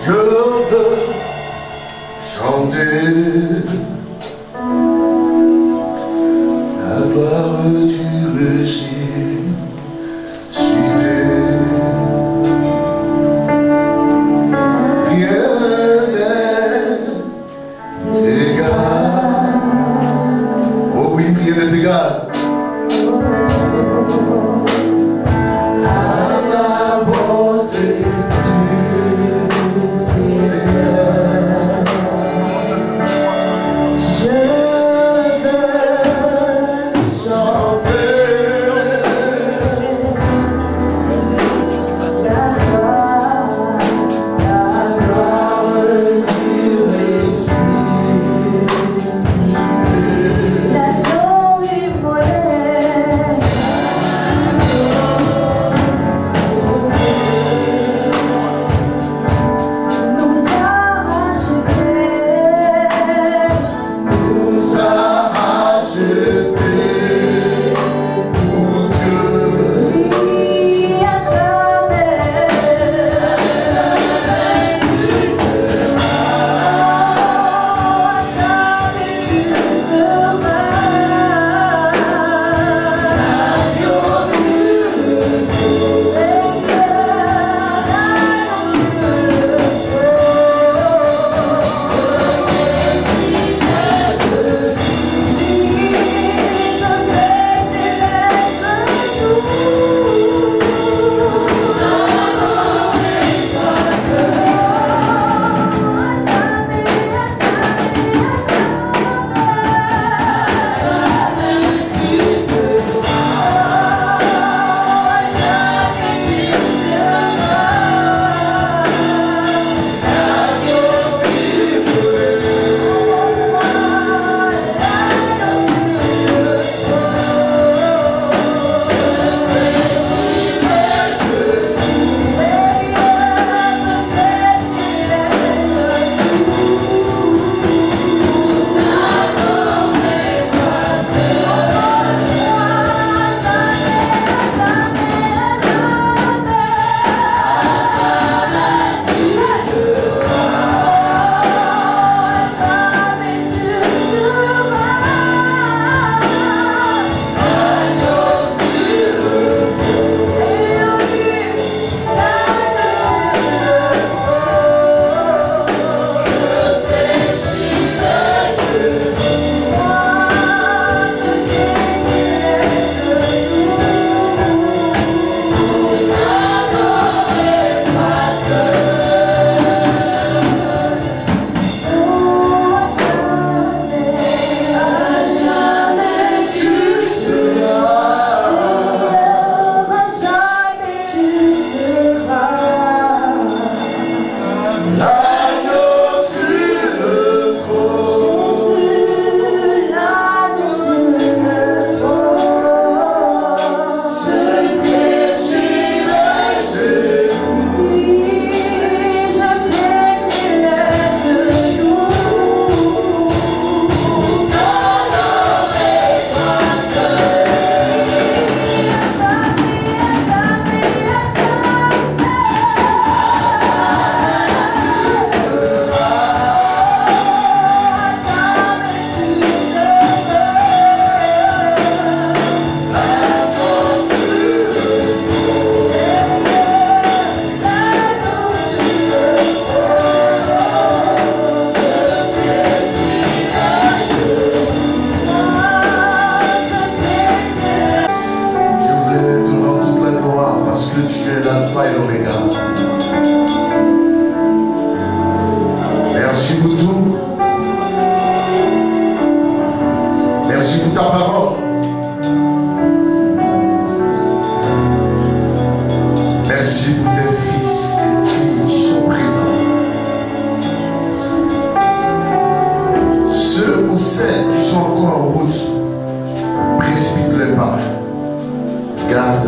Je veux chanter la gloire du ressuscité. Rien n'est égal. Oh oui, rien n'est égal. À la bonté de La gloire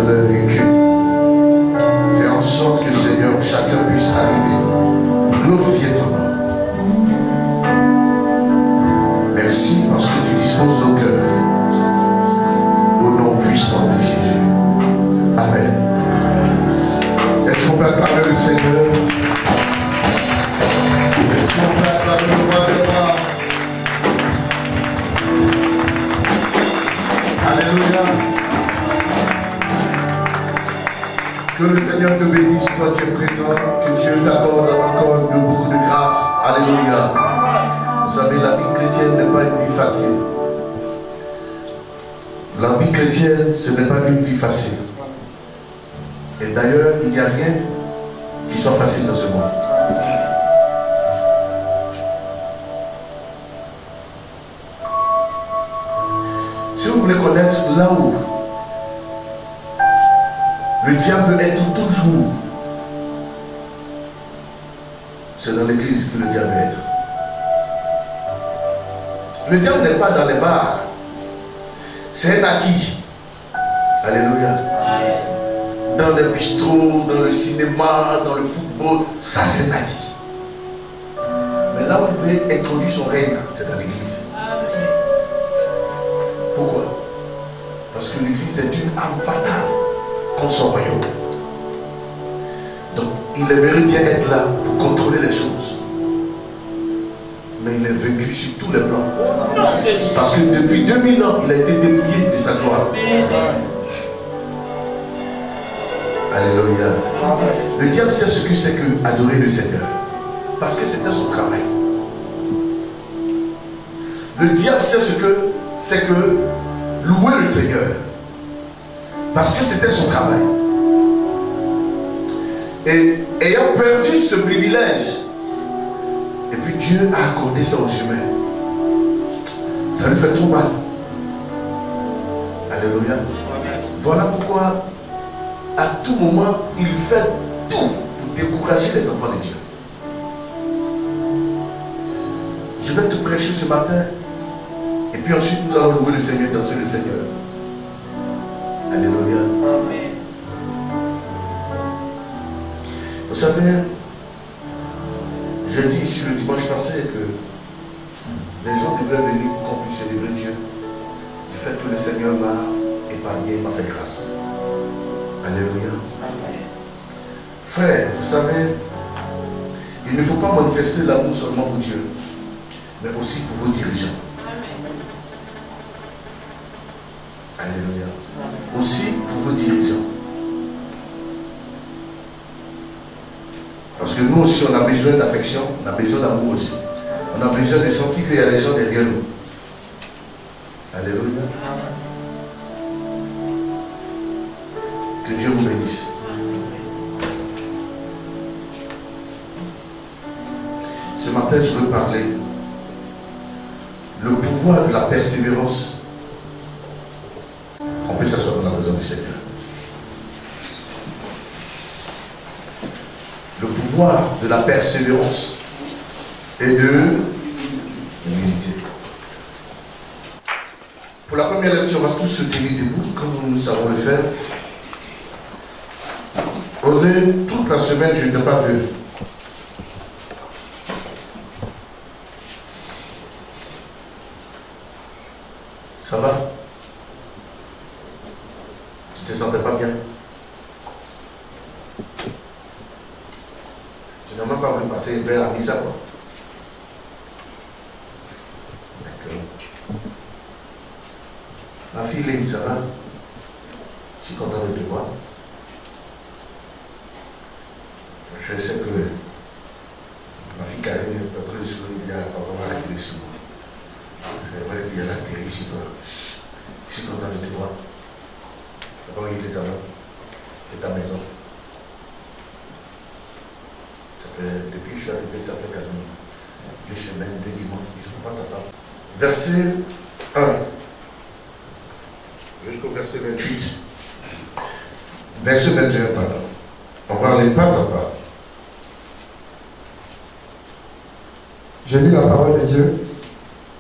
de leur véhicule. Fais en sorte que, Seigneur, chacun puisse arriver. Glorifier ton nom. Merci parce que tu disposes nos cœurs. Au nom puissant de Jésus. Amen. Est-ce qu'on peut acclamer le Seigneur? Est-ce qu'on peut acclamer le roi des rois? Alléluia. Que le Seigneur te bénisse, toi qui es présent, que Dieu t'accorde encore beaucoup de grâce. Alléluia. Vous savez, la vie chrétienne n'est pas une vie facile. La vie chrétienne, ce n'est pas une vie facile. Et d'ailleurs, il n'y a rien qui soit facile dans ce monde. Si vous voulez connaître là où le diable veut être toujours, c'est dans l'église que le diable veut être. Le diable n'est pas dans les bars. C'est un acquis. Alléluia. Dans les bistrots, dans le cinéma, dans le football, ça c'est un acquis. Mais là où il veut introduire son règne, c'est dans l'église. Pourquoi? Parce que l'église est une arme fatale contre son royaume. Donc il aimerait bien être là pour contrôler les choses. Mais il est vaincu sur tous les plans. Parce que depuis 2000 ans, il a été dépouillé de sa gloire. Alléluia. Le diable sait ce que c'est que adorer le Seigneur. Parce que c'était son travail. Le diable sait ce que c'est que louer le Seigneur. Parce que c'était son travail. Et ayant perdu ce privilège, et puis Dieu a accordé ça aux humains. Ça lui fait trop mal. Alléluia. Voilà pourquoi, à tout moment, il fait tout pour décourager les enfants de Dieu. Je vais te prêcher ce matin. Et puis ensuite, nous allons louer le Seigneur, danser le Seigneur. Alléluia. Amen. Vous savez, je dis ici le dimanche passé que les gens devaient venir pour qu'on puisse célébrer Dieu du fait que le Seigneur m'a épargné, m'a fait grâce. Alléluia. Amen. Frère, vous savez, il ne faut pas manifester l'amour seulement pour Dieu, mais aussi pour vos dirigeants. Alléluia. Amen. Aussi pour vos dirigeants. Parce que nous aussi, on a besoin d'affection, on a besoin d'amour aussi. On a besoin de sentir qu'il y a des gens derrière nous. Alléluia. Que Dieu vous bénisse. Ce matin, je veux parler le pouvoir de la persévérance. On peut s'asseoir dans la présence du Seigneur. Le pouvoir de la persévérance et de l'humilité. Pour la première lecture, on va tous se tenir debout, comme nous savons le faire. Osez, toute la semaine, je ne t'ai pas vu. Ça va? Tu ne te sentais pas bien? Tu n'as même pas voulu passer une belle amie, ça quoi? D'accord. Ma fille Lénie, ça va? Je suis content de te voir. Je sais que ma fille Karine est en train de sourire et dire à papa, on va régler sous. C'est vrai qu'il y a la télé chez toi. Je suis content de te voir. Papa, il les amants de ta maison. Ça fait, depuis que je suis arrivé, ça fait quand même 2 semaines, 2 dimanches, je ne peux pas t'attendre. Verset 1 jusqu'au verset 28. Verset 21, pardon. On va aller pas à pas. Je lis la parole de Dieu.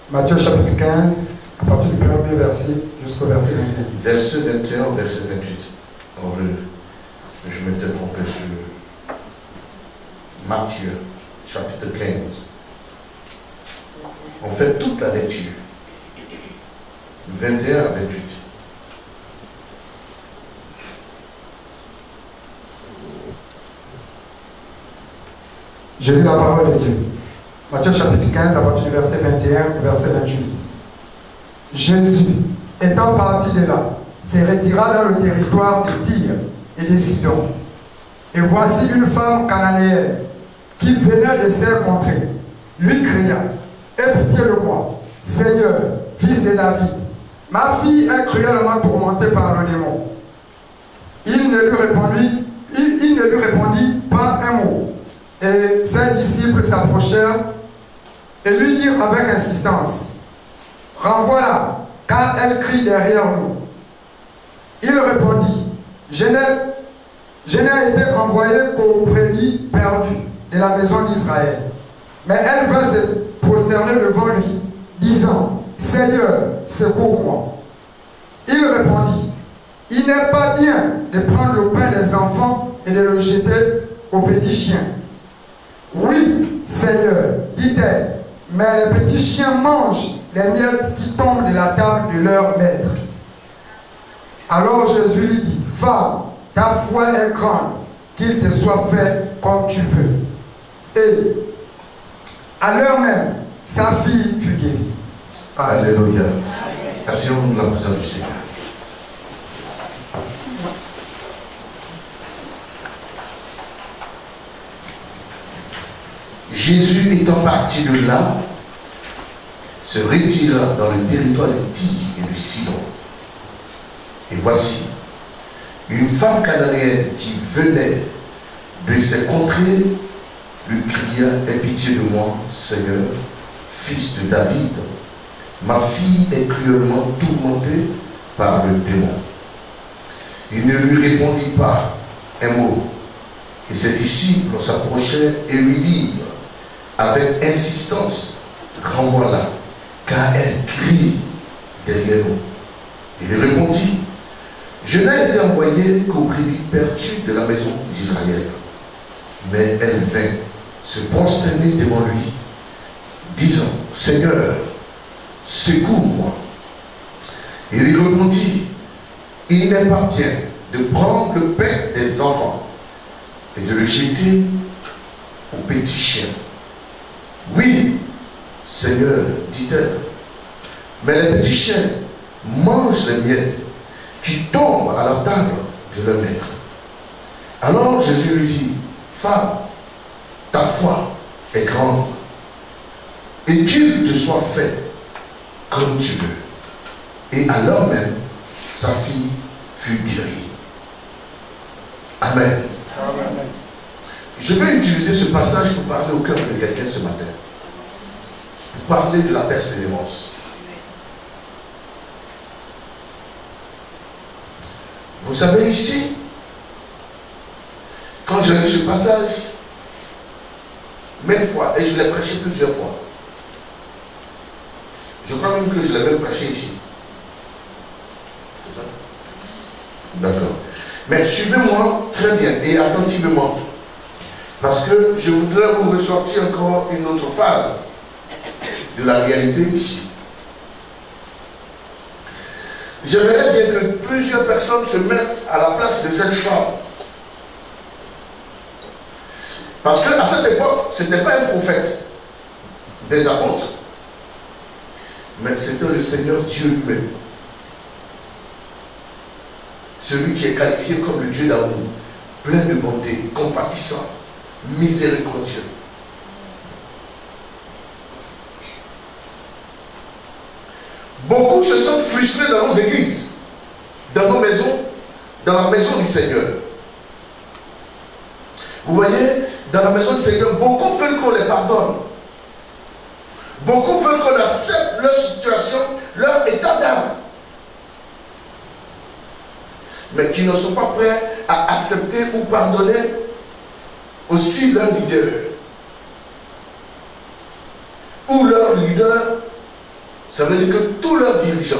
Matthieu chapitre 15, à partir du premier verset jusqu'au verset 21. Verset 21 au verset 28. Je m'étais trompé sur Matthieu, chapitre 15. On fait toute la lecture. 21 à 28. J'ai lu la parole de Dieu. Matthieu chapitre 15, à partir du verset 21 au verset 28. Jésus, étant parti de là, se retira dans le territoire de Tyr et de Sidon. Et voici une femme cananéenne qui venait de ces contrées, lui cria: aie pitié de moi, Seigneur, fils de David. Ma fille est cruellement tourmentée par le démon. Il ne lui répondit pas un mot. Et ses disciples s'approchèrent et lui dirent avec insistance: renvoie-la, car elle crie derrière nous. Il répondit: je n'ai été envoyé qu'aux brebis perdues de la maison d'Israël. Mais elle vint se prosterner devant lui, disant: Seigneur, secours-moi. Il répondit: il n'est pas bien de prendre le pain des enfants et de le jeter aux petits chiens. Oui, Seigneur, dit-elle, mais les petits chiens mangent les miettes qui tombent de la table de leur maître. Alors Jésus lui dit: femme, ta foi est grande, qu'il te soit fait comme tu veux. Et à l'heure même, sa fille fut guérie. Alléluia. Asseyons-nous dans la présence du Seigneur. Jésus étant parti de là, se retira dans le territoire de Tyr et de Sidon. Et voici, une femme cananéenne qui venait de ces contrées lui cria: aie pitié de moi, Seigneur, fils de David. Ma fille est cruellement tourmentée par le démon. Il ne lui répondit pas un mot. Et ses disciples s'approchèrent et lui dirent avec insistance: renvoie-la, car elle crie derrière nous. Il répondit: je n'ai été envoyé qu'aux brebis perdues de la maison d'Israël. Mais elle vint se prosterner devant lui, disant: Seigneur, secours-moi. Il lui répondit: il n'est pas bien de prendre le pain des enfants et de le jeter aux petits chiens. Oui, Seigneur, dit-elle, mais les petits chiens mangent les miettes qui tombent à la table de leur maître. Alors Jésus lui dit: femme, ta foi est grande, et qu'il te soit fait comme tu veux. Et alors même, sa fille fut guérie. Amen. Amen. Je vais utiliser ce passage pour parler au cœur de quelqu'un ce matin. Pour parler de la persévérance. Vous savez, ici, quand j'ai lu ce passage, même fois, et je l'ai prêché plusieurs fois, je crois même que je l'ai même prêché ici. C'est ça? D'accord. Mais suivez-moi très bien et attentivement, parce que je voudrais vous ressortir encore une autre phase de la réalité ici. J'aimerais bien que plusieurs personnes se mettent à la place de cette femme. Parce qu'à cette époque, ce n'était pas un prophète des apôtres, mais c'était le Seigneur Dieu lui-même. Celui qui est qualifié comme le Dieu d'amour, plein de bonté, compatissant, miséricordieux. Beaucoup se sentent frustrés dans nos églises, dans nos maisons, dans la maison du Seigneur. Vous voyez, dans la maison du Seigneur, beaucoup veulent qu'on les pardonne. Beaucoup veulent qu'on accepte leur situation, leur état d'âme. Mais qui ne sont pas prêts à accepter ou pardonner aussi leur leader. Ou leur leader, ça veut dire que tous leurs dirigeants.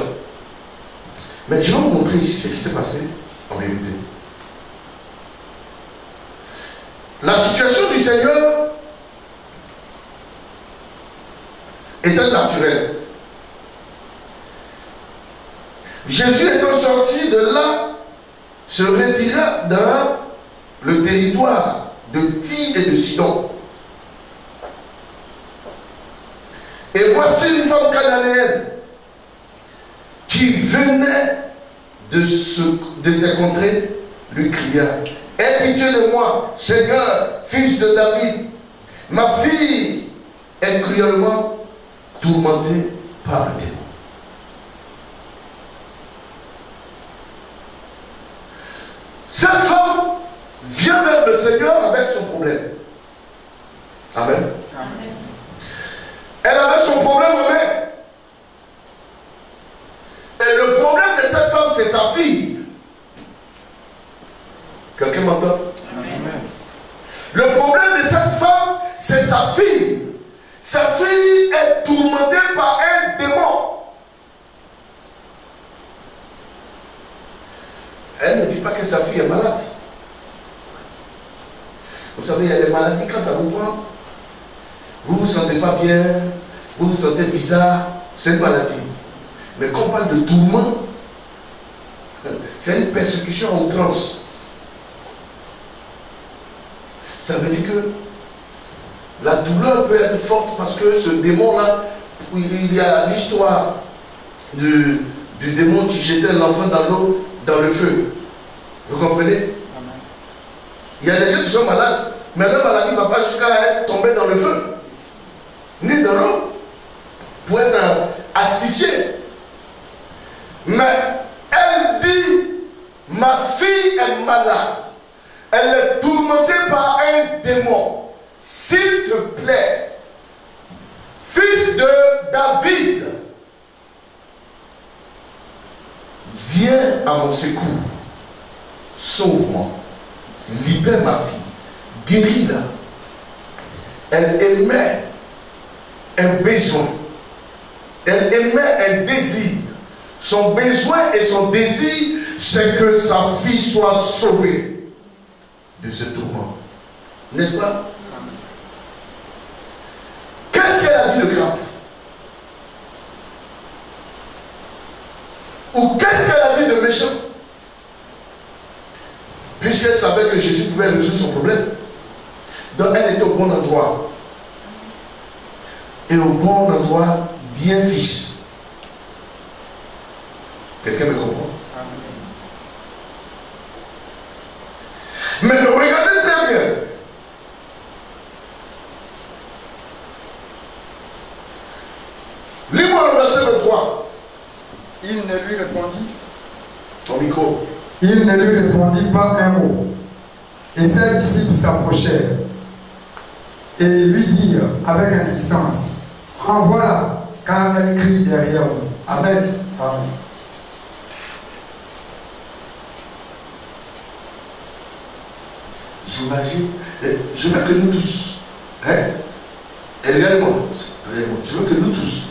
Mais je vais vous montrer ici ce qui s'est passé en vérité. La situation du Seigneur était naturelle. Jésus étant sorti de là, se retira dans le territoire de Tyr et de Sidon. Et voici une femme cananéenne qui venait de ces contrées, lui cria: aie pitié de moi, Seigneur, fils de David. Ma fille est cruellement tourmentée par le démon. Cette femme vient vers le Seigneur avec son problème. Amen. Amen. Elle avait son problème en main. Et le problème de cette femme, c'est sa fille. Quelqu'un m'entend? Amen. Le problème de cette femme, c'est sa fille. Sa fille est tourmentée par un démon. Elle ne dit pas que sa fille est malade. Vous savez, il y a des maladies, quand ça vous prend, vous ne vous sentez pas bien, vous vous sentez bizarre, c'est une maladie. Mais quand on parle de tourment, c'est une persécution à outrance. Ça veut dire que la douleur peut être forte parce que ce démon-là, il y a l'histoire du démon qui jetait l'enfant dans l'eau, dans le feu. Vous comprenez? Amen. Il y a des gens qui sont malades, mais leur maladie ne va pas jusqu'à tomber dans le feu, ni dans l'eau, pour être asphyxié. Mais elle dit: ma fille est malade, elle est tourmentée par un démon. S'il te plaît, fils de David, viens à mon secours, sauve-moi, libère ma fille, guéris-la. Elle émet un besoin, elle émet un désir. Son besoin et son désir, c'est que sa fille soit sauvée de ce tourment. N'est-ce pas? Qu'est-ce qu'elle a dit de grave? Ou qu'est-ce qu'elle a dit de méchant? Puisqu'elle savait que Jésus pouvait résoudre son problème. Donc elle était au bon endroit. Et au bon endroit, bien fils. Quelqu'un me comprend? Mais regardez très bien. Lis-moi le verset 23. Il ne lui répondit. Ton micro. Il ne lui répondit pas un mot. Et ses disciples s'approchèrent et lui dirent avec insistance: renvoie-la, car elle crie derrière vous. Amen. Amen. J'imagine, je veux que nous tous, et réellement, je veux que nous tous,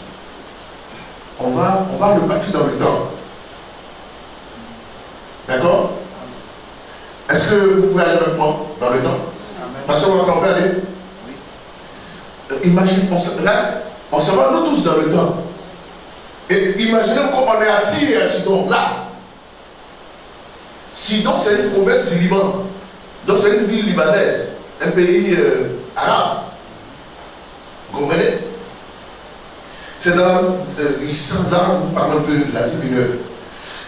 on va le bâtir dans le temps. D'accord? Est-ce que vous pouvez aller avec moi dans le temps? Parce qu'on va aller. Imagine, on se va nous tous dans le temps. Et imaginez comme on est à Tyr, Sidon, là. Sidon, c'est une province du Liban. Donc c'est une ville libanaise, un pays arabe. Vous comprenez? C'est ici, là, on parle un peu de l'Asie mineure.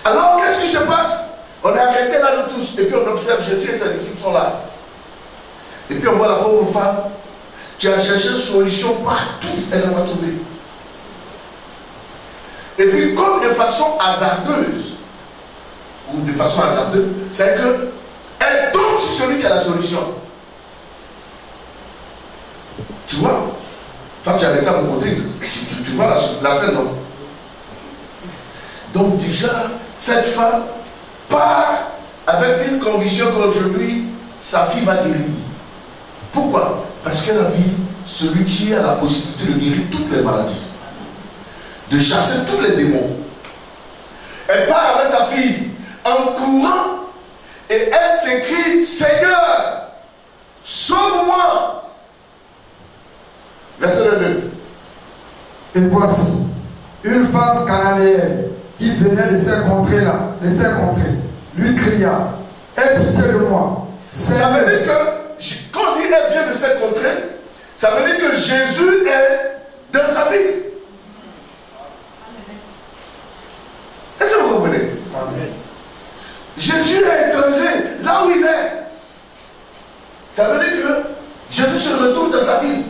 Alors, qu'est-ce qui se passe? On est arrêtés là, nous tous, et puis on observe Jésus et ses disciples sont là. Et puis on voit la pauvre femme qui a cherché une solution partout, elle n'a pas trouvé. Et puis, comme de façon hasardeuse, ou de façon hasardeuse, c'est que elle tombe sur celui qui a la solution. Tu vois? Toi, tu as l'état à mon côté, tu vois la scène, non? Donc déjà, cette femme part avec une conviction qu'aujourd'hui, sa fille va guérir. Pourquoi? Parce qu'elle a vu celui qui a la possibilité de guérir toutes les maladies, de chasser tous les démons. Elle part avec sa fille en courant et elle s'écrie: Seigneur, sauve-moi. Verset 22. Et voici, une femme cananéenne qui venait de ces contrées-là, lui cria, aie pitié de moi. Ça veut dire que, quand on dit elle vient de cette contrée, ça veut dire que Jésus est dans sa vie. Est-ce que vous comprenez? Amen. Jésus est étranger, là où il est. Ça veut dire que Jésus se retrouve dans sa vie.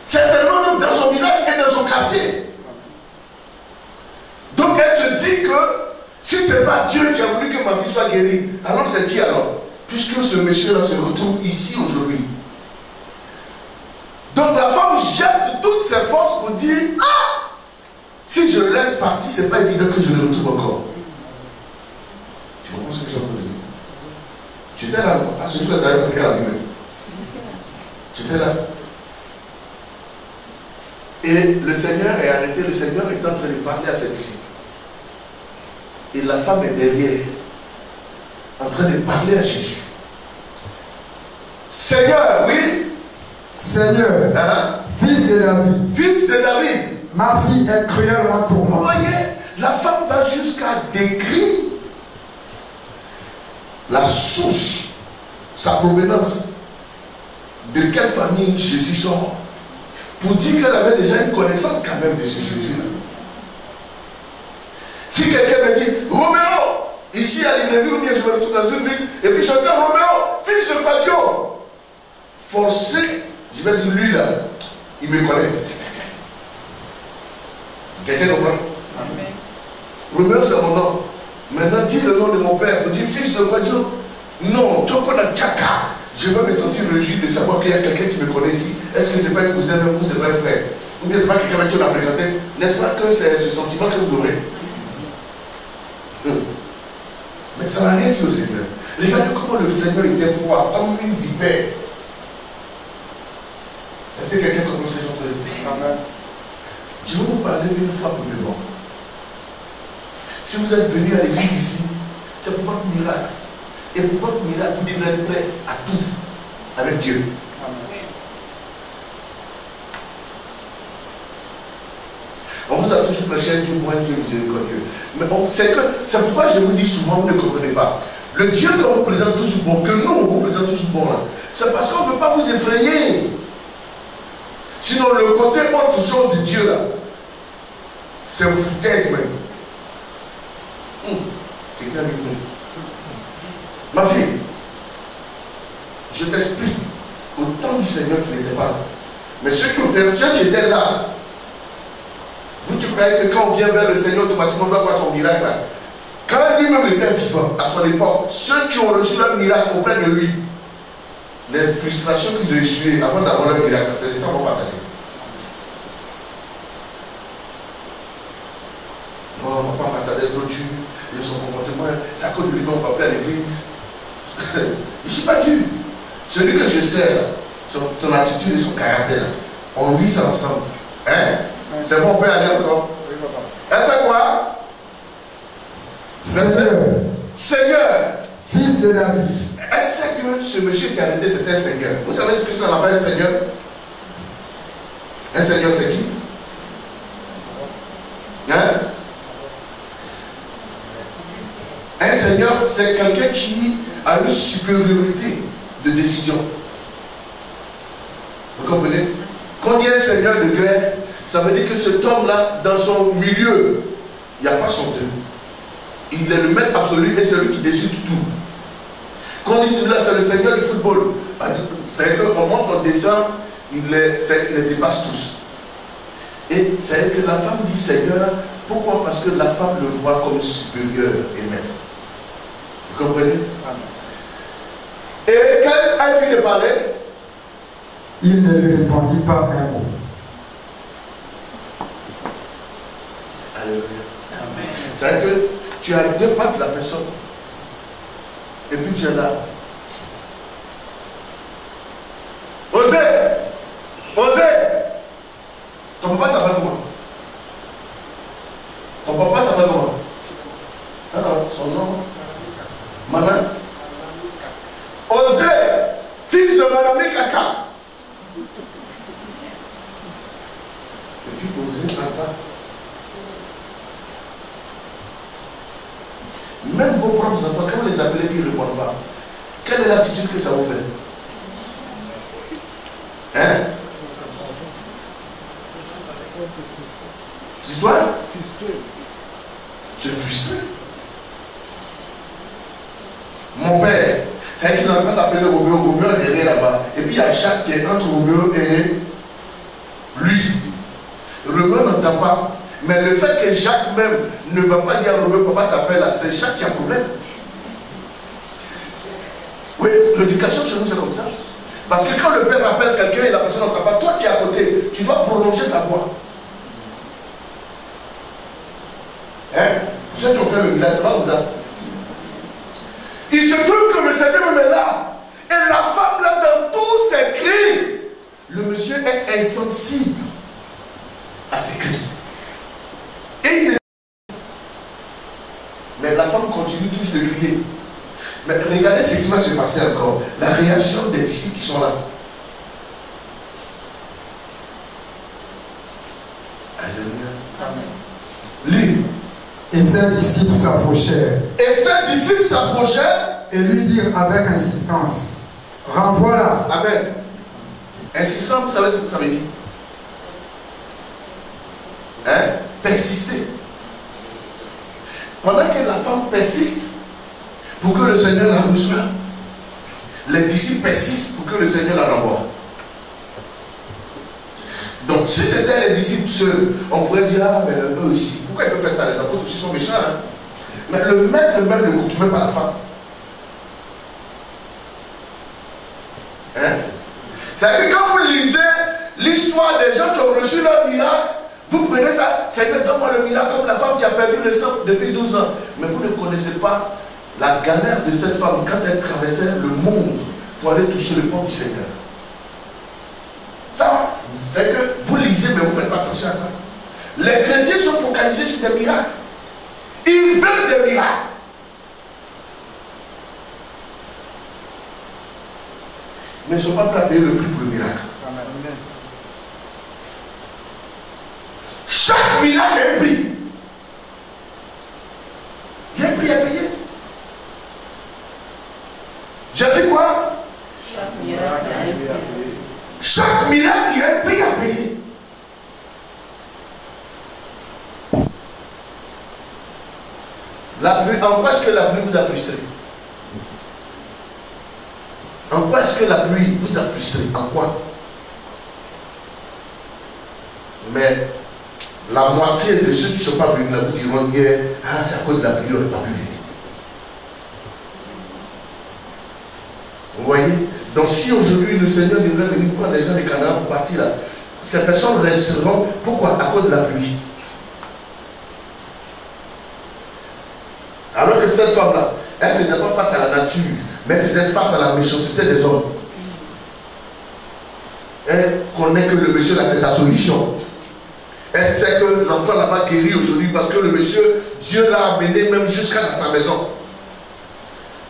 Certainement même dans son village et dans son quartier. Donc elle se dit que si ce n'est pas Dieu qui a voulu que ma fille soit guérie, alors c'est qui alors? Puisque ce monsieur-là se retrouve ici aujourd'hui. Donc la femme jette toutes ses forces pour dire, ah, si je le laisse partir, ce n'est pas évident que je le retrouve encore. Tu comprends ce que j'ai envie de dire? Tu étais là, non? Ah, c'est juste que tu avais compris la lui-même. Tu étais là. Et le Seigneur est arrêté, le Seigneur est en train de parler à ses disciples. Et la femme est derrière, en train de parler à Jésus. Seigneur, oui. Seigneur, fils de David. Fils de David. Ma fille est cruellement Vous tourmentée. voyez, la femme va jusqu'à décrire la source, sa provenance, de quelle famille Jésus sort, pour dire qu'elle avait déjà une connaissance quand même de ce Jésus-là. Si quelqu'un me dit, Roméo, ici à Libreville, ou bien je me retrouve dans une ville, et puis j'entends Roméo, fils de Patio, forcé, je vais dire lui là, il me connaît. Quelqu'un comprend? Roméo c'est mon nom. Maintenant dis le nom de mon père, pour dire fils de Patio. Non, tu connais Tchaka. Je vais me sentir réjoui de savoir qu'il y a quelqu'un qui me connaît ici. Est-ce que c'est pas un cousin même ou c'est pas un frère? Ou bien c'est pas quelqu'un avec qui on a fréquenté? N'est-ce pas que c'est ce sentiment que vous aurez? Mais ça n'a rien dit au Seigneur. Regardez comment le Seigneur était froid, comme une vipère. Est-ce que quelqu'un comprend ce que j'entends dire? Amen. Je vais vous parler d'une fois pour de bon. Si vous êtes venu à l'église ici, c'est pour votre miracle. Et pour votre miracle, vous devrez être prêt à tout avec Dieu. Amen. On vous a toujours prêché un Dieu bon, un Dieu miséricordieux. Mais c'est pourquoi je vous dis souvent, vous ne comprenez pas. Le Dieu qu'on représente toujours bon, que nous on représente toujours bon là, c'est parce qu'on ne veut pas vous effrayer. Sinon le côté autre chose de Dieu là, c'est une foutaise même. Quelqu'un dit non. Ma fille, je t'explique. Au temps du Seigneur, tu n'étais pas là. Mais ceux qui étaient là, vous tu croyez que quand on vient vers le Seigneur, automatiquement on doit voir son miracle là. Quand lui-même était vivant, à son époque, ceux qui ont reçu leur miracle auprès de lui, les frustrations qu'ils ont essuyées avant d'avoir leur miracle, c'est ça qu'on va partager. Non, mon papa, ça doit être trop dur. Et son comportement, c'est à cause de lui, on va appeler à l'église. Je ne suis pas dur. Celui que je sais, là, son attitude et son caractère, on lit ça ensemble. Hein? C'est bon, on peut aller encore. Elle fait quoi? Seigneur, fils de David. Est-ce que ce monsieur qui a arrêté, c'était un Seigneur? Vous savez ce que ça appelle un Seigneur? Un Seigneur, c'est qui? Hein? Un Seigneur, c'est quelqu'un qui a une supériorité de décision. Vous comprenez? Quand il y a un Seigneur de guerre, ça veut dire que cet homme-là, dans son milieu, il n'y a pas son deux. Il est le maître absolu et c'est lui qui décide tout. Quand on dit celui-là, c'est le Seigneur du football. C'est-à-dire qu'au moment qu'on descend, il les dépasse tous. Et c'est-à-dire que la femme dit Seigneur, pourquoi? Parce que la femme le voit comme supérieur et maître. Vous comprenez? Et quand elle a fini de parler, il ne lui répondit pas un mot. Alléluia. C'est-à-dire que tu as deux pattes de la personne. Et puis tu es là. Osez! Osez! Ton papa s'appelle comment? Ton papa s'appelle comment? Alors, son nom? Maman? Osez! Même vos propres enfants, quand vous les appelez qu'ils ne répondent pas, quelle est l'attitude que ça vous fait? Hein? C'est toi? Tu es frustré. Mon père, c'est qu'il est en train d'appeler Roméo, Roméo est derrière là-bas. Et puis il y a Jacques qui est entre Roméo et lui. Roméo n'entend pas. Mais le fait que Jacques même ne va pas dire à Roméo, papa t'appelle là, c'est Jacques qui a un problème. Oui, l'éducation chez nous c'est comme ça. Parce que quand le père appelle quelqu'un et la personne n'entend pas, toi qui es à côté, tu dois prolonger sa voix. Hein? Vous savez qu'on fait le village, c'est pas comme ça. Il se trouve que le Seigneur me met là. Et la femme là, dans tous ses cris, le monsieur est insensible à ses cris. Et il est... Mais la femme continue toujours de crier. Mais regardez ce qui va se passer encore. La réaction des disciples qui sont là. Alléluia. Amen. Lis. Et ses disciples s'approchèrent. Et ses disciples s'approchèrent. Et lui dirent avec insistance, renvoie-la. Amen. Insistance, vous savez ce que ça veut dire? Hein? Persister. Pendant que la femme persiste pour que le Seigneur la reçoive, les disciples persistent pour que le Seigneur la renvoie. Donc si c'était les disciples seuls, on pourrait dire, ah mais eux aussi, pourquoi ils peuvent faire ça? Les apôtres aussi sont méchants. Hein? Mais le maître même ne coupe même pas la femme. Hein? C'est-à-dire que quand vous lisez l'histoire des gens qui ont reçu leur miracle, vous prenez ça, c'est exactement le miracle comme la femme qui a perdu le sang depuis 12 ans. Mais vous ne connaissez pas la galère de cette femme quand elle traversait le monde pour aller toucher le pont du Seigneur. Ça, c'est que vous lisez, mais vous ne faites pas attention à ça. Les chrétiens sont focalisés sur des miracles. Ils veulent des miracles. Mais ils ne sont pas prêts à payer le prix pour le miracle. Amen. Chaque miracle a un prix. Il y a un prix à payer. J'ai dit quoi? Chaque miracle a un prix. Chaque miracle, il y a un prix à payer. La pluie, en quoi est-ce que la pluie vous a frustré? En quoi est-ce que la pluie vous a frustré? En quoi? Mais la moitié de ceux qui ne sont pas venus là vous diront hier, ah, c'est à cause de la pluie, on n'est pas pu venir. Vous voyez? Donc si aujourd'hui le Seigneur devrait venir prendre les gens des Canaan pour partir là, ces personnes resteront. Pourquoi? À cause de la pluie. Alors que cette femme-là, elle ne faisait pas face à la nature, mais elle faisait face à la méchanceté des hommes. Elle connaît que le monsieur là, c'est sa solution. Elle sait que l'enfant n'a pas guéri aujourd'hui parce que le monsieur, Dieu l'a amené même jusqu'à dans sa maison,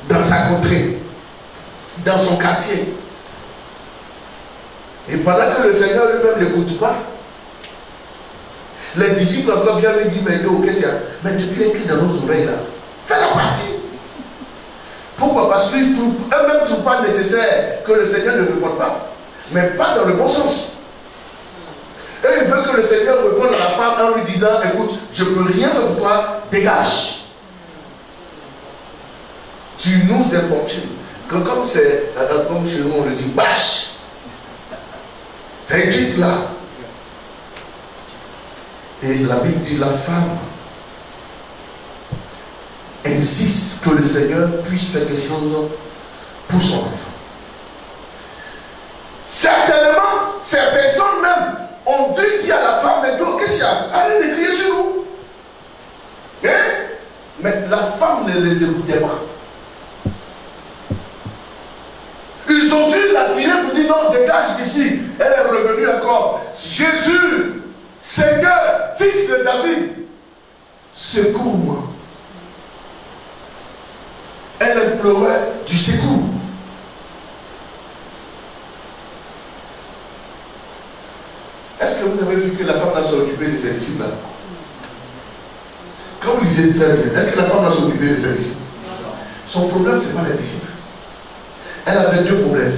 dans sa contrée, dans son quartier. Et pendant que le Seigneur lui-même ne l'écoute pas, les disciples encore viennent lui dire, mais qu'est-ce qu'il y a? Mais depuis les cris dans nos oreilles là, fais la partie. Pourquoi? Parce qu'ils eux-mêmes ne trouvent pas nécessaire que le Seigneur ne réponde pas, mais pas dans le bon sens. Et il veut que le Seigneur réponde à la femme en lui disant, écoute, je ne peux rien faire pour toi, dégage. Tu nous importunes. Comme c'est, comme chez nous on le dit, bâche. T'inquiète là. Et la Bible dit, la femme insiste que le Seigneur puisse faire quelque chose pour son enfant. Certainement, ces personnes même ont dû dire à la femme, mais qu'est-ce qu'il y a? Allez les crier sur nous. Hein? Mais la femme ne les écoutait pas. Ils ont dû la tirer pour dire non, dégage d'ici. Elle est revenue encore. Jésus, Seigneur, fils de David, secours-moi. Elle implorait du secours. Est-ce que vous avez vu que la femme s'est occupée de ses disciples là? Quand vous lisez très bien, est-ce que la femme va s'occuper de ses disciples? Son problème, ce n'est pas les disciples. Elle avait deux problèmes.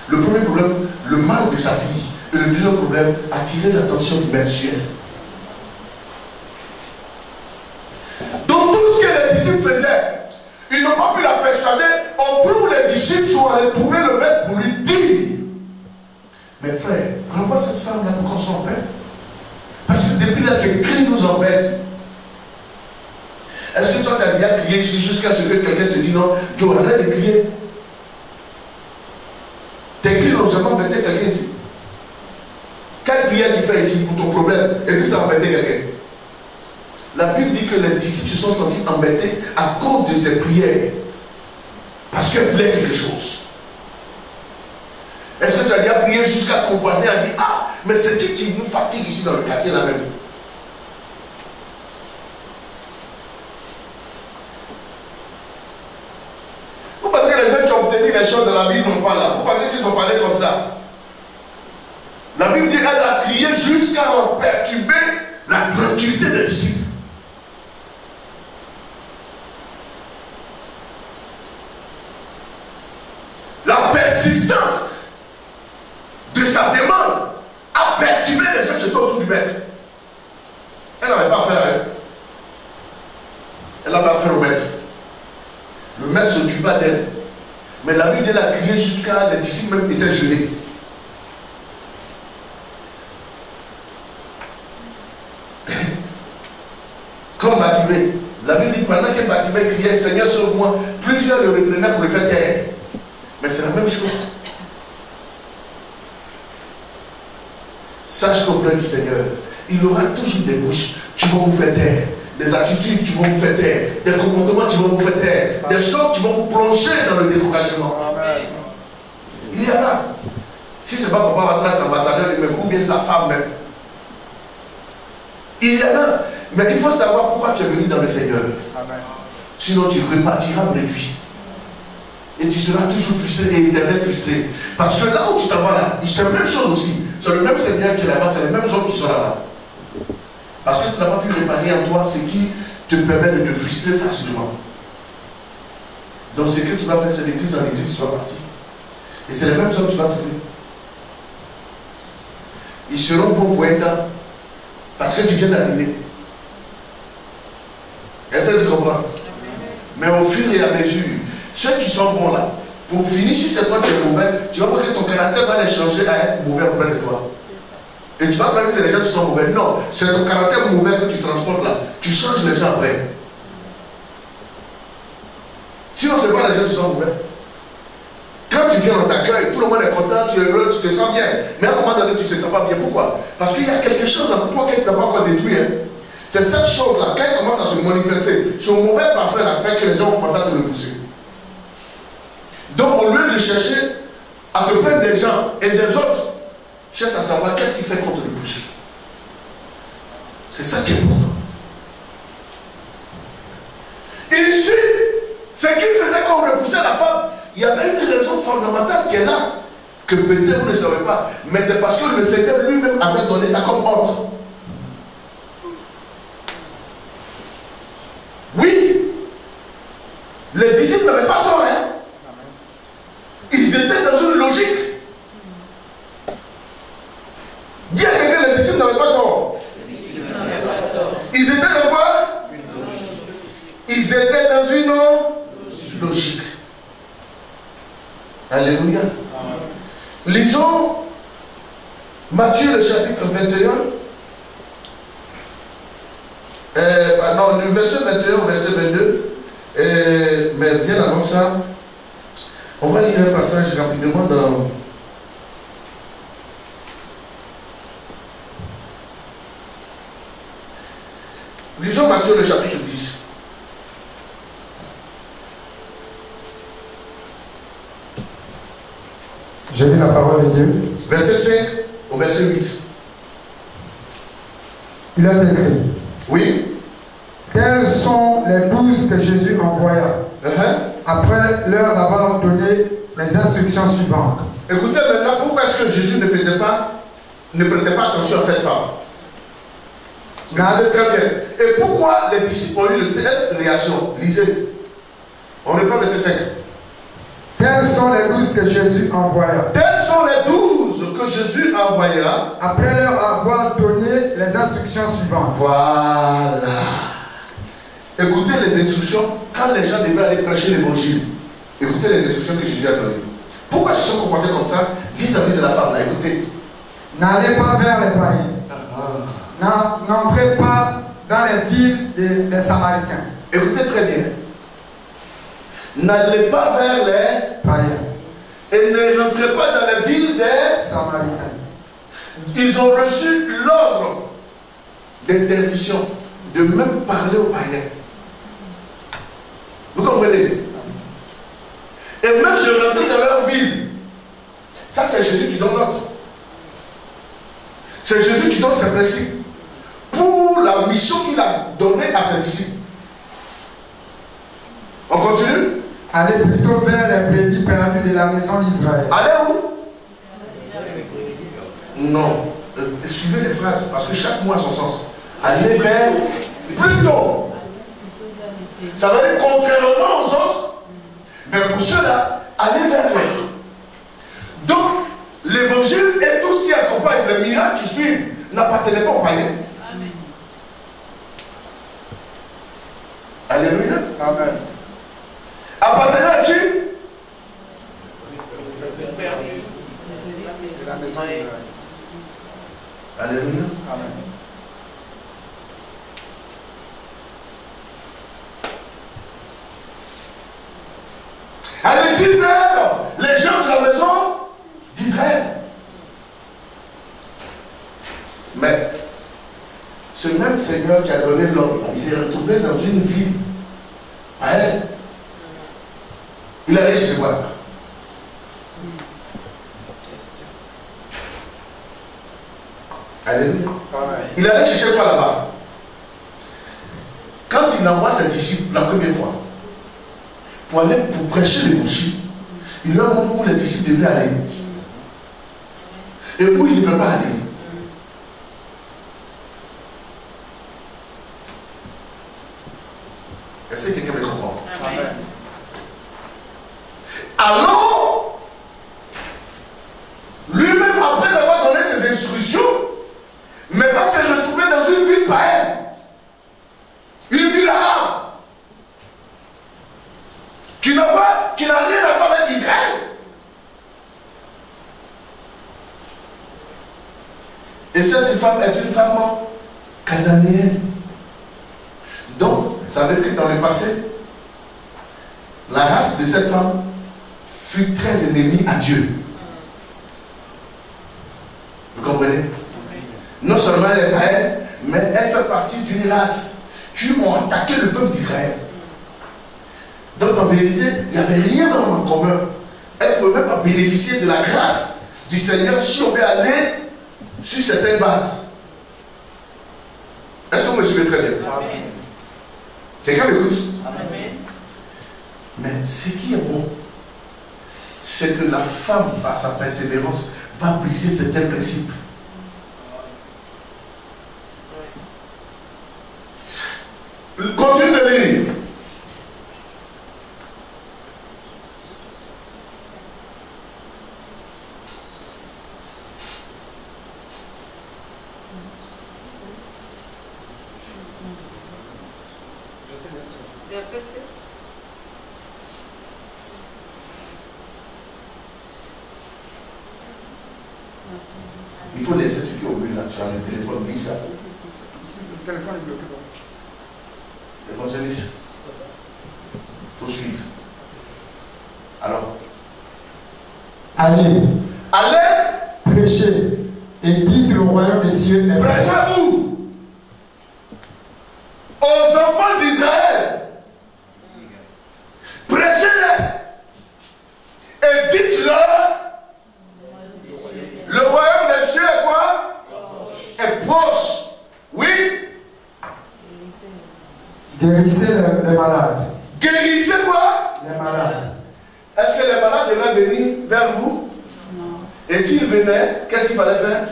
Le premier problème, le mal de sa fille. Et le deuxième problème, attirer l'attention du maître ciel. Donc tout ce que les disciples faisaient, ils n'ont pas pu la persuader. Au plus où les disciples sont allés trouver le maître pour lui dire: mais frère, renvoie cette femme-là pour qu'on soit en paix. Parce que depuis là, ces cris nous embêtent. Est-ce que toi, tu as déjà crié ici jusqu'à ce que quelqu'un te dise non, tu arrête de crier? Tes cris n'ont jamais embêté quelqu'un ici. Quelle prière tu fais ici pour ton problème et puis ça a embêté quelqu'un? La Bible dit que les disciples se sont sentis embêtés à cause de ces prières. Parce qu'elles voulaient quelque chose. Est-ce que tu as déjà prié jusqu'à ton voisin a dit: ah, mais c'est qui nous fatigue ici dans le quartier là même? Vous pensez que les gens qui ont obtenu les choses de la Bible n'ont pas là? Vous pensez qu'ils ont parlé comme ça? La Bible dit qu'elle a crié jusqu'à en perturber la tranquillité des disciples. La persistance de sa demande a perturbé les gens qui étaient autour du maître. Elle n'avait pas affaire à elle. Elle avait affaire au maître. Le maître s'occupa d'elle. Mais la Bible, elle a crié jusqu'à les disciples même étaient gelés. Comme Bartimée. La Bible dit pendant que Bartimée criait: Seigneur, sauve-moi, plusieurs le reprenaient pour le faire taire. Mais c'est la même chose. Sache qu'auprès du Seigneur, il aura toujours des bouches qui vont vous faire taire, des attitudes qui vont vous faire taire, des comportements qui vont vous faire taire, des choses qui vont vous plonger dans le découragement. Amen. Il y en a. Si ce n'est pas Papa Watras, ambassadeur lui-même, ou bien sa femme même. Il y en a. Mais il faut savoir pourquoi tu es venu dans le Seigneur. Amen. Sinon tu repartiras réduit. Et tu seras toujours frustré et éternel frustré. Parce que là où tu t'en vas là, c'est la même chose aussi. C'est le même Seigneur qui est là-bas, c'est les mêmes hommes qui sont là-bas. Parce que tu n'as pas pu réparer en toi ce qui te permet de te frustrer facilement. Donc ce que tu vas faire, c'est l'église dans l'église, tu vas partir. Et c'est les mêmes hommes que tu vas trouver. Ils seront bons pour un temps. Parce que tu viens d'arriver. Est-ce que tu comprends? Mais au fur et à mesure, ceux qui sont bons là, pour finir, si c'est toi qui es mauvais, tu vas voir que ton caractère va les changer à être mauvais auprès de toi. Et tu vas croire que c'est les gens qui sont mauvais. Non, c'est ton caractère mauvais que tu transportes là. Tu changes les gens après. Sinon, ce n'est pas les gens qui sont mauvais. Quand tu viens, on t'accueille, tout le monde est content, tu es heureux, tu te sens bien. Mais à un moment donné, tu ne te sens pas bien. Pourquoi? Parce qu'il y a quelque chose en toi qui n'a pas encore détruit. Hein. C'est cette chose-là, quand elle commence à se manifester, son mauvais parfum a fait que les gens vont commencer à te repousser. Donc, au lieu de chercher à te prendre des gens et des autres, cherche à savoir qu'est-ce qui fait qu'on te repousse. C'est ça qui est important. Ici, ce qui faisait qu'on repoussait la femme, il y avait une raison fondamentale qui est là, que peut-être vous ne savez pas, mais c'est parce que le Seigneur lui-même avait donné ça comme ordre. Oui, les disciples n'avaient pas tort, hein. Ils étaient dans une logique. Dis à quelqu'un, les disciples n'avaient pas tort. Ils étaient dans quoi? Ils étaient dans une logique. Alléluia. Lisons Matthieu le chapitre 21. Non, le verset 21 au verset 22. Mais bien avant ça, on va lire un passage rapidement dans lisons Matthieu le chapitre 10. J'ai lu la parole de Dieu. Verset 5 au verset 8. Il a écrit. Oui. Tels sont les 12 que Jésus envoya. Après leur avoir donné les instructions suivantes. Écoutez maintenant, pourquoi est-ce que Jésus ne prêtait pas attention à cette femme? Regardez très bien. Et pourquoi les disciples ont eu de telles réactions? Lisez. On reprend verset 5. Tels sont les 12 que Jésus envoya. Tels sont les 12 que Jésus envoya. Après leur avoir donné les instructions suivantes. Voilà. Écoutez les instructions quand les gens devaient aller prêcher l'évangile. Écoutez les instructions que Jésus a données. Pourquoi ils se sont comportés comme ça vis-à-vis de la femme là? Écoutez. N'allez pas vers les païens. N'entrez pas dans les villes des Samaritains. Écoutez très bien. N'allez pas vers les païens. Et ne rentrez pas dans les villes des Samaritains. Ils ont reçu l'ordre d'interdiction de même parler aux païens. Vous comprenez? Et même de rentrer dans leur ville. Ça, c'est Jésus qui donne l'ordre. C'est Jésus qui donne ses principes pour la mission qu'il a donnée à ses disciples. On continue? Allez plutôt vers les brebis perdues de la maison d'Israël. Allez où? Non. Suivez les phrases, parce que chaque mot a son sens. Allez vers plutôt. Ça veut dire contrairement aux autres. Mais pour ceux-là, allez vers eux. Donc, l'évangile et tout ce qui accompagne les miracles qui suivent n'appartenaient pas aux païens. Alléluia. Amen. Appartenait à qui? C'est la maison d'Israël. Alléluia. Amen. Allez-y vers les gens de la maison d'Israël. Mais ce même Seigneur qui a donné l'ordre, il s'est retrouvé dans une ville païenne. Il allait chercher quoi là-bas? Alléluia. Il allait chercher quoi là-bas? Quand il envoie ses disciples la première fois pour aller pour prêcher l'évangile, il leur montre où les disciples devaient aller et où ils ne devaient pas aller. Est-ce que quelqu'un me comprend? Amen. Alors, lui-même, après avoir donné ses instructions, mais va se retrouver dans une ville païenne, une ville arabe, qui n'a rien à voir avec Israël. Et cette femme est une femme cananéenne. Donc, ça veut dire que dans le passé, la race de cette femme fut très ennemie à Dieu. Vous comprenez? Non seulement elle est païenne, mais elle fait partie d'une race qui ont attaqué le peuple d'Israël. Donc en vérité, il n'y avait rien en commun. Elle ne pouvait même pas bénéficier de la grâce du Seigneur si on veut aller sur certaines bases. Est-ce que vous me suivez très bien? Amen. Quelqu'un m'écoute? Amen. Mais ce qui est bon, c'est que la femme, par sa persévérance, va briser certains principes. Continue de lire. Verset 7. Il faut laisser ce qui est au mur là. Tu as le téléphone, lis ça. Ici, le téléphone est bloqué. Évangéliste. Il faut suivre. Alors, Allez, allez prêchez et dites le royaume des cieux est proche. prêcher où? Aux enfants d'Israël. Prêchez-les. Et dites-leur, le royaume des cieux est quoi? Est proche. Oui. Guérissez les malades. Guérissez quoi? Les malades. Est-ce que les malades devraient venir vers vous? Non. Et s'ils venaient, qu'est-ce qu'il fallait faire?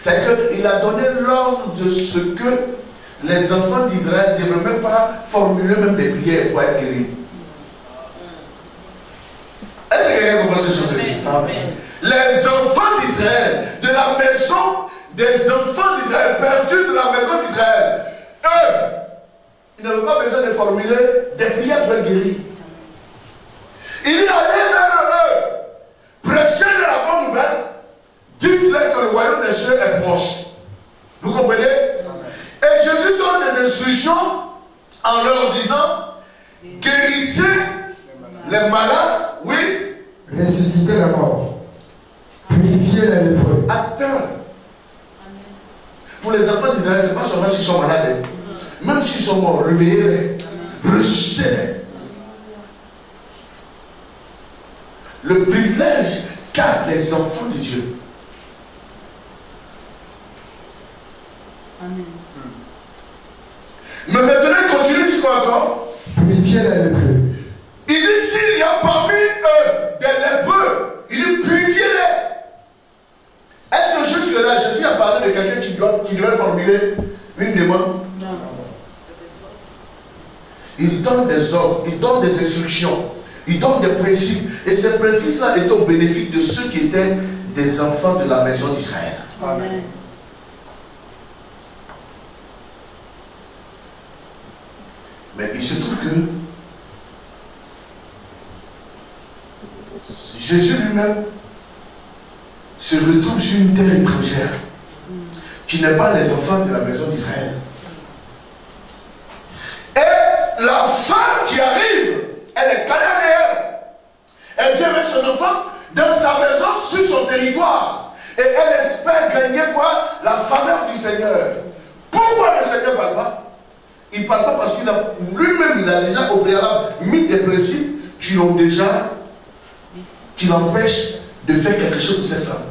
C'est qu'il a donné l'ordre de ce que les enfants d'Israël ne devraient même pas formuler même des prières pour être guéris. Est-ce que quelqu'un comprend ce que je veux dire? Amen. Les enfants d'Israël, de la maison des enfants d'Israël, perdus de la maison d'Israël, eux, ils n'avaient pas besoin de formuler des prières pour être guéris. Il est allé vers eux, prêcher la bonne nouvelle, dites-leur que le royaume des cieux est proche. Vous comprenez? Et Jésus donne des instructions en leur disant, guérissez les malades, oui. Ressuscitez les morts. Purifiez les lépreux. Attends. Pour les enfants d'Israël, ce n'est pas seulement s'ils sont malades. Même s'ils sont morts, réveillez-les. Ressuscitez-les. Le privilège qu'a les enfants de Dieu. Amen. Mais maintenant, il continue, tu crois encore? Purifiez les lépreux. Il dit, s'il y a parmi eux des lépreux, il dit, purifiez-les. Est-ce que jusque-là, Jésus a parlé de quelqu'un qui devait formuler une demande? Non. Il donne des ordres, il donne des instructions, il donne des principes. Et ces principes-là étaient au bénéfice de ceux qui étaient des enfants de la maison d'Israël. Amen. Mais il se trouve que Jésus lui-même se retrouve sur une terre étrangère qui n'est pas les enfants de la maison d'Israël. Et la femme qui arrive, elle est cananéenne. Elle vient avec son enfant dans sa maison, sur son territoire. Et elle espère gagner quoi? La faveur du Seigneur. Pourquoi le Seigneur ne parle pas? Il ne parle pas parce qu'il a lui-même, il a déjà au préalable mis des principes qui l'empêchent de faire quelque chose pour cette femme.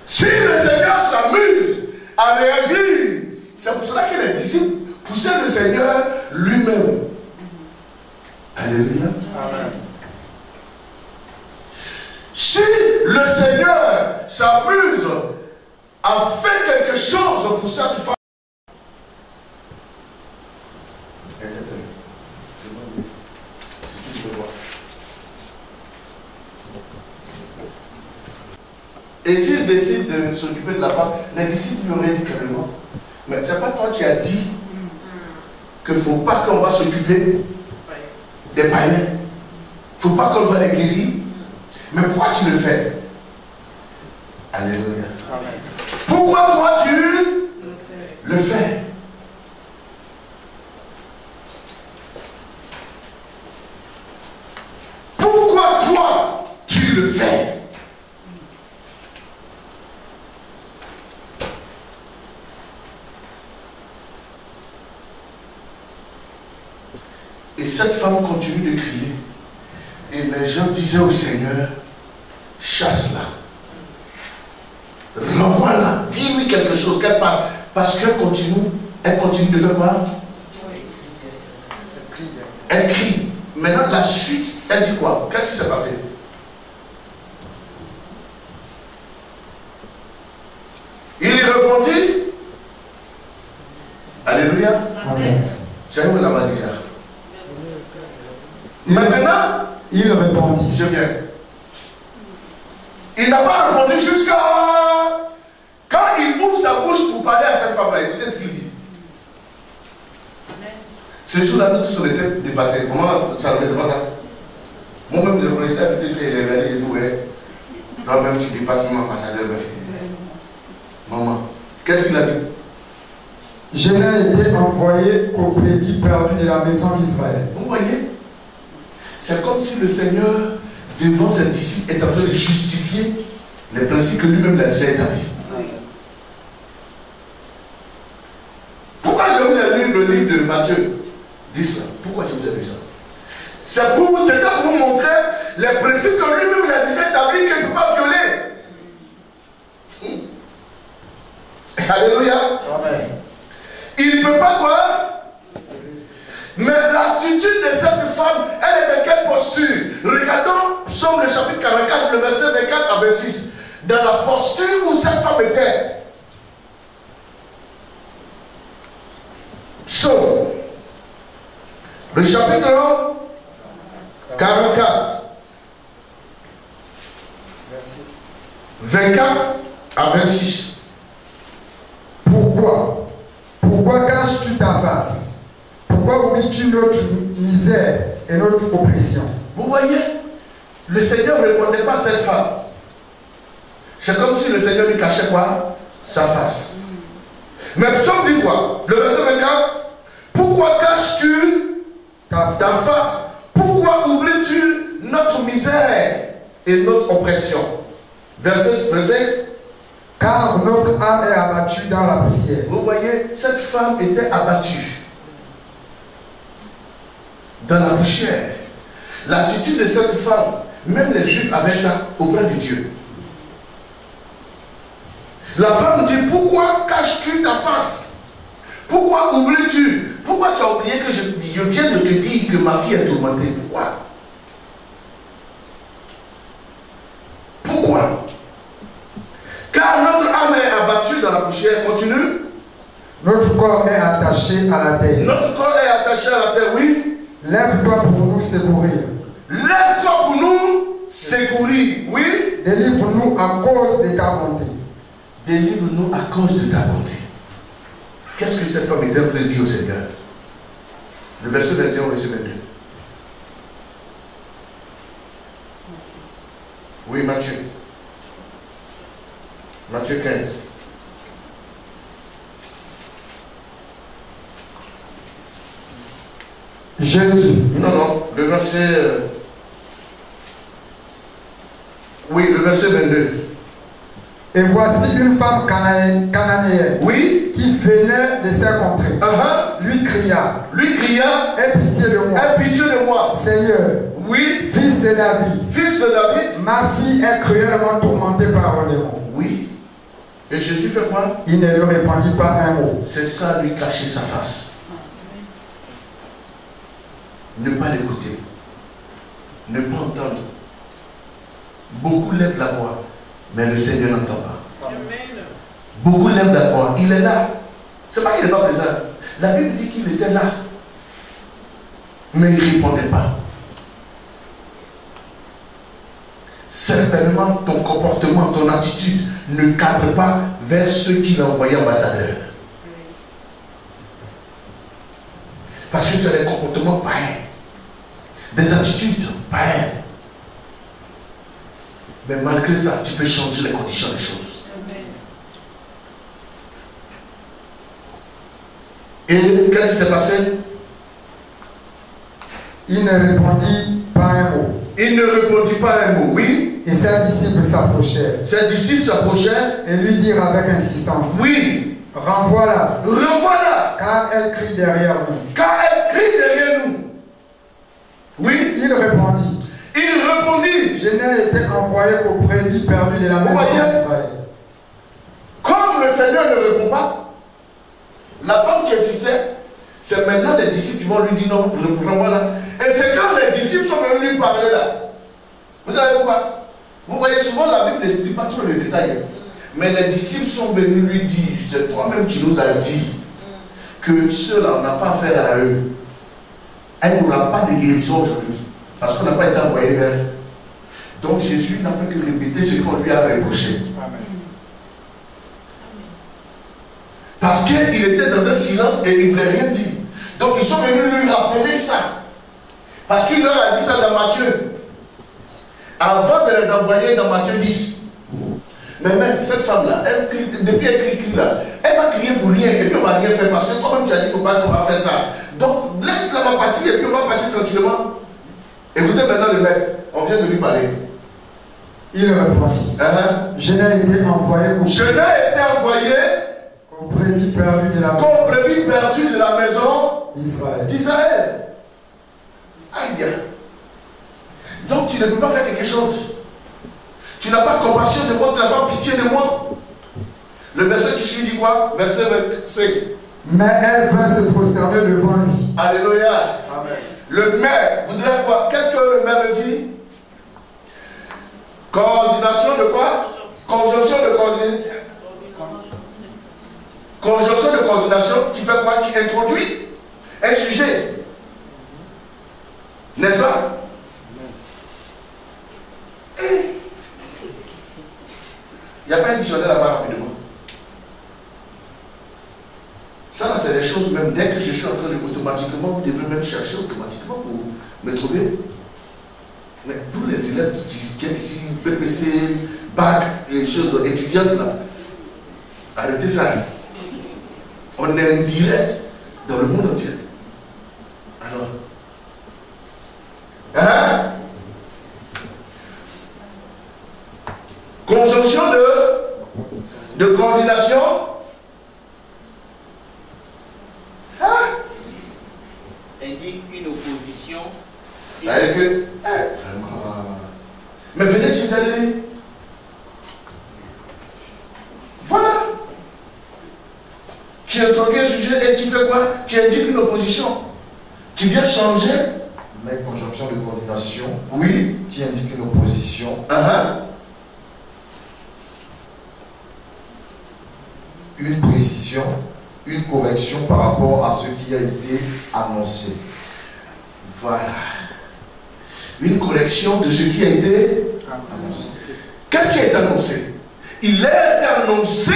Si le Seigneur s'amuse à réagir, c'est pour cela que les disciples poussaient le Seigneur lui-même. Alléluia. Amen. Si le Seigneur s'amuse à faire quelque chose pour cette femme, et s'il décide de s'occuper de la femme, les disciples lui auraient dit carrément, mais c'est pas toi qui as dit qu'il ne faut pas qu'on va s'occuper des païens, il ne faut pas qu'on va les guérir, mais pourquoi tu le fais? Alléluia. Amen. Pourquoi toi tu le fais? Pourquoi toi tu le fais? Et cette femme continue de crier. Et les gens disaient au Seigneur, chasse-la. Renvoie-la. Dis-lui quelque chose qu'elle parle. Parce qu'elle continue de faire quoi? Elle crie. Maintenant, la suite, elle dit quoi? Qu'est-ce qui s'est passé? Il répondit. Alléluia. Amen. J'ai eu la main déjà. Maintenant, Il répondit. je viens. Il n'a pas répondu jusqu'à... Quand il ouvre sa bouche pour parler à cette femme-là, écoutez ce qu'il dit. Ce jour-là, nous tous on était dépassés. Comment ça ne faisait pas ça? Moi-même, le président, peut-être qu'il est venu et dit, ouais, toi-même, tu dépasses mon ambassadeur. Maman, qu'est-ce qu'il a dit? Je n'ai été envoyé qu'aux brebis perdues de la maison d'Israël. Vous voyez? C'est comme si le Seigneur, devant ses disciples, est en train de justifier les principes que lui-même a déjà établis. Pourquoi je vous ai lu le livre de Matthieu 10 là? Pourquoi je vous ai lu ça? C'est pour vous montrer les principes que lui-même a déjà établis qu'il ne peut pas violer. Alléluia. Amen. Il ne peut pas quoi? Mais l'attitude de cette femme, elle est de quelle posture? Regardons Psaume le chapitre 44, le verset 24 à 26. Dans la posture où cette femme était, Psaume. Le chapitre 44. 24 à 26. Pourquoi caches-tu ta face? Pourquoi oublies-tu notre misère et notre oppression? Vous voyez, le Seigneur ne répondait pas à cette femme. C'est comme si le Seigneur lui cachait quoi? Sa face. Mais Psaume dit quoi? Le verset 24. Pourquoi caches-tu ta face? Pourquoi oublies-tu notre misère et notre oppression? Verset 25. Car notre âme est abattue dans la poussière. Vous voyez, cette femme était abattue dans la poussière. L'attitude de cette femme, même les Juifs avaient ça auprès de Dieu. La femme dit, pourquoi caches-tu ta face? Pourquoi oublies-tu? Pourquoi tu as oublié que je viens de te dire que ma fille est tourmentée? Pourquoi? Pourquoi? Car notre âme est abattue dans la poussière. Continue. Notre corps est attaché à la terre. Notre corps est attaché à la terre, oui. Lève-toi pour nous secourir. Lève-toi pour nous secourir, oui. Délivre-nous à cause de ta bonté. Délivre-nous à cause de ta bonté. Qu'est-ce que cette femme était en train de dire au Seigneur? Le verset 21 au verset 22. Oui, Matthieu. Matthieu 15. Jésus. Non, le verset... Oui, le verset 22. Et voici une femme cananéenne, oui, qui venait de ses contrées. Lui cria, aie pitié de moi. Aie pitié de moi. Seigneur, oui, fils de David, ma fille est cruellement tourmentée par un démon. Oui. Et Jésus fait quoi? Il ne lui répondit pas un mot. C'est ça, lui cacher sa face. Ne pas l'écouter. Ne pas entendre. Beaucoup lèvent la voix, mais le Seigneur n'entend pas. Amen. Beaucoup lèvent la voix. Il est là. C'est pas qu'il n'est pas présent. La Bible dit qu'il était là. Mais il ne répondait pas. Certainement, ton comportement, ton attitude ne cadre pas vers ceux qu'il a envoyés ambassadeurs. Parce que tu as des comportements païens, des attitudes païennes. Mais malgré ça, tu peux changer les conditions des choses. Amen. Et qu'est-ce qui s'est passé? Il ne répondit pas un mot. Il ne répondit pas un mot, oui. Et ses disciples s'approchèrent. Ses disciples s'approchèrent. Et lui dirent avec insistance. Oui. Renvoie-la. Renvoie-la. Car elle crie derrière nous. Car elle crie derrière nous. Oui. Il répondit. Il répondit. Je n'ai été envoyé qu'au brebis perdu de la maison d'Israël. Comme le Seigneur ne répond pas, la femme qui insistait, c'est maintenant les disciples qui vont lui dire non, renvoie-la. Et c'est quand les disciples sont venus lui parler là. Vous savez pourquoi? Vous voyez, souvent la Bible n'explique pas trop les détails. Mais les disciples sont venus lui dire, c'est toi-même qui nous as dit que ceux-là, on n'a pas affaire à eux. Elle n'aura pas de guérison aujourd'hui. Parce qu'on n'a pas été envoyé vers eux. Donc Jésus n'a fait que répéter ce qu'on lui a reproché. Amen. Parce qu'il était dans un silence et il ne voulait rien dire. Donc ils sont venus lui rappeler ça. Parce qu'il leur a dit ça dans Matthieu. Avant de les envoyer dans Matthieu 10. Mais même cette femme-là, depuis qu'elle crie là, elle va crier pour rien et puis on ne va rien faire. Parce que toi-même tu as dit qu'on va faire ça. Donc laisse-la va partir et puis on va partir tranquillement. Écoutez maintenant le maître, on vient de lui parler. Il répondit. Je n'ai été envoyé qu'au brebis perdu de la maison d'Israël. Aïe. Donc tu ne peux pas faire quelque chose. Tu n'as pas compassion de moi, tu n'as pas pitié de moi. Le verset qui suit dit quoi? Verset 25. Mais elle vint se prosterner devant lui. Alléluia. Amen. Le maire voudrait quoi? Qu'est-ce que le maire me dit? Coordination de quoi? Conjonction de coordination. Conjonction de coordination qui fait quoi? Qui introduit un sujet. N'est-ce pas? Il n'y a pas un dictionnaire là-bas rapidement. Ça, c'est des choses, même dès que je suis en train de automatiquement, vous devrez même chercher automatiquement pour me trouver. Mais vous les élèves qui êtes ici, BPC, bac, les choses étudiantes là, arrêtez ça. On est en direct dans le monde entier. Alors, hein? Conjonction de coordination. Hein? Indique une opposition. C'est-à-dire que, vraiment. Mais venez sur la ligne. Voilà. Qui introduit un sujet et qui fait quoi? Qui indique une opposition. Qui vient changer. Mais conjonction de coordination. Oui. Qui indique une opposition. Une précision, une correction par rapport à ce qui a été annoncé. Voilà. Une correction de ce qui a été annoncé. Qu'est-ce qui a été annoncé? Il est annoncé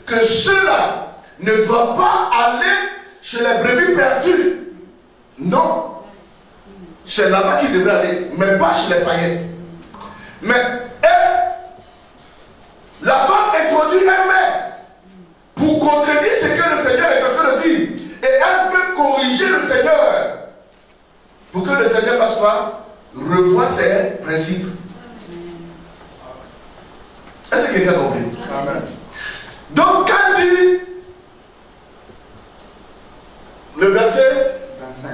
que cela ne doit pas aller chez les brebis perdues. Non. C'est là-bas qu'il devrait aller, mais pas chez les païens. Mais la femme introduit un mère pour contredire ce que le Seigneur est en train de dire. Et elle veut corriger le Seigneur. Pour que le Seigneur fasse quoi? Revoie ses principes. Est-ce que quelqu'un a compris? Amen. Donc quand dit le verset 25.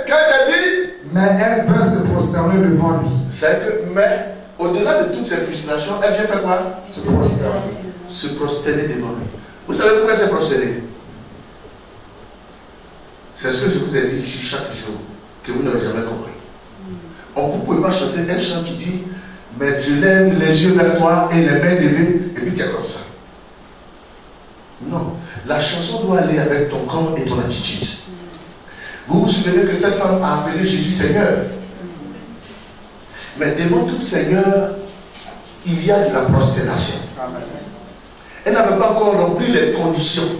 Quand elle dit, mais elle veut se prosterner devant lui. C'est que, mais au-delà de toutes ces frustrations, elle vient faire quoi? Se prosterner. Se prosterner devant lui. Vous savez pourquoi c'est prosterner? C'est ce que je vous ai dit ici chaque jour, que vous n'avez jamais compris. Vous ne pouvez pas chanter un chant qui dit, mais je lève les yeux vers toi et les mains levées, et puis tu es comme ça. Non, la chanson doit aller avec ton corps et ton attitude. Vous vous souvenez que cette femme a appelé Jésus Seigneur. Mais devant tout Seigneur, il y a de la prosternation. Elle n'avait pas encore rempli les conditions.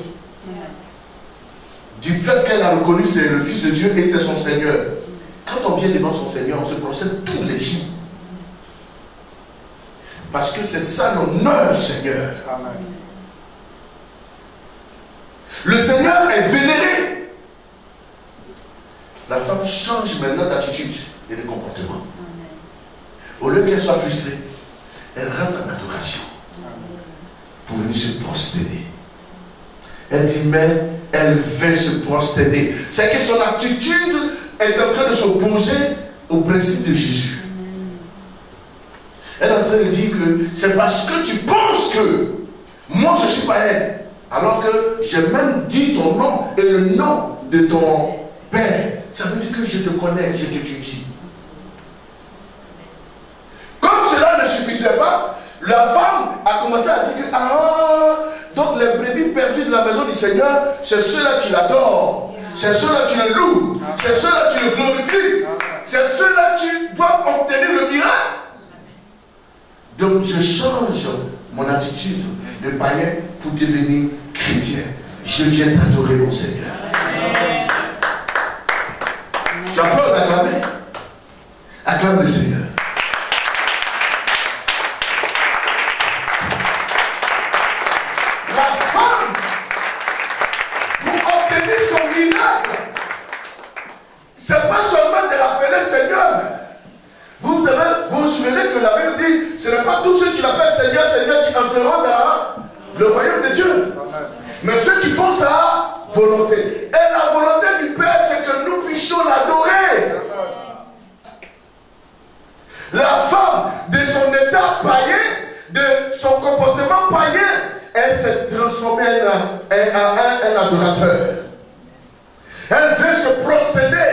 Du fait qu'elle a reconnu c'est le Fils de Dieu et c'est son Seigneur. Quand on vient devant son Seigneur, on se procède tous les jours. Parce que c'est ça l'honneur du Seigneur. Amen. Le Seigneur est vénéré. La femme change maintenant d'attitude et de comportement. Au lieu qu'elle soit frustrée, elle rentre en adoration pour venir se prosterner. Elle dit, mais elle veut se prosterner. C'est que son attitude est en train de s'opposer au principe de Jésus. Elle est en train de dire que c'est parce que tu penses que moi je suis païen, alors que j'ai même dit ton nom et le nom de ton Père. Ça veut dire que je te connais, je t'étudie. Comme cela ne suffisait pas, la femme a commencé à dire que donc les brebis perdues de la maison du Seigneur, c'est ceux-là qui l'adorent, c'est ceux-là qui le louent, c'est ceux-là qui le glorifient, c'est ceux-là qui doivent obtenir le miracle. Donc je change mon attitude de païen pour devenir chrétien. Je viens d'adorer mon Seigneur. Tu as peur d'acclamer? Acclame le Seigneur. La femme, pour obtenir son miracle, c'est pas seulement de l'appeler Seigneur. Vous vous souvenez que la Bible dit, ce n'est pas tous ceux qui l'appellent Seigneur, Seigneur qui entreront dans le royaume de Dieu. Mais ceux qui font sa volonté. Et la volonté du Père, c'est que nous puissions l'adorer. La femme, de son état païen, de son comportement païen, elle s'est transformée en un adorateur. Elle veut se prosterner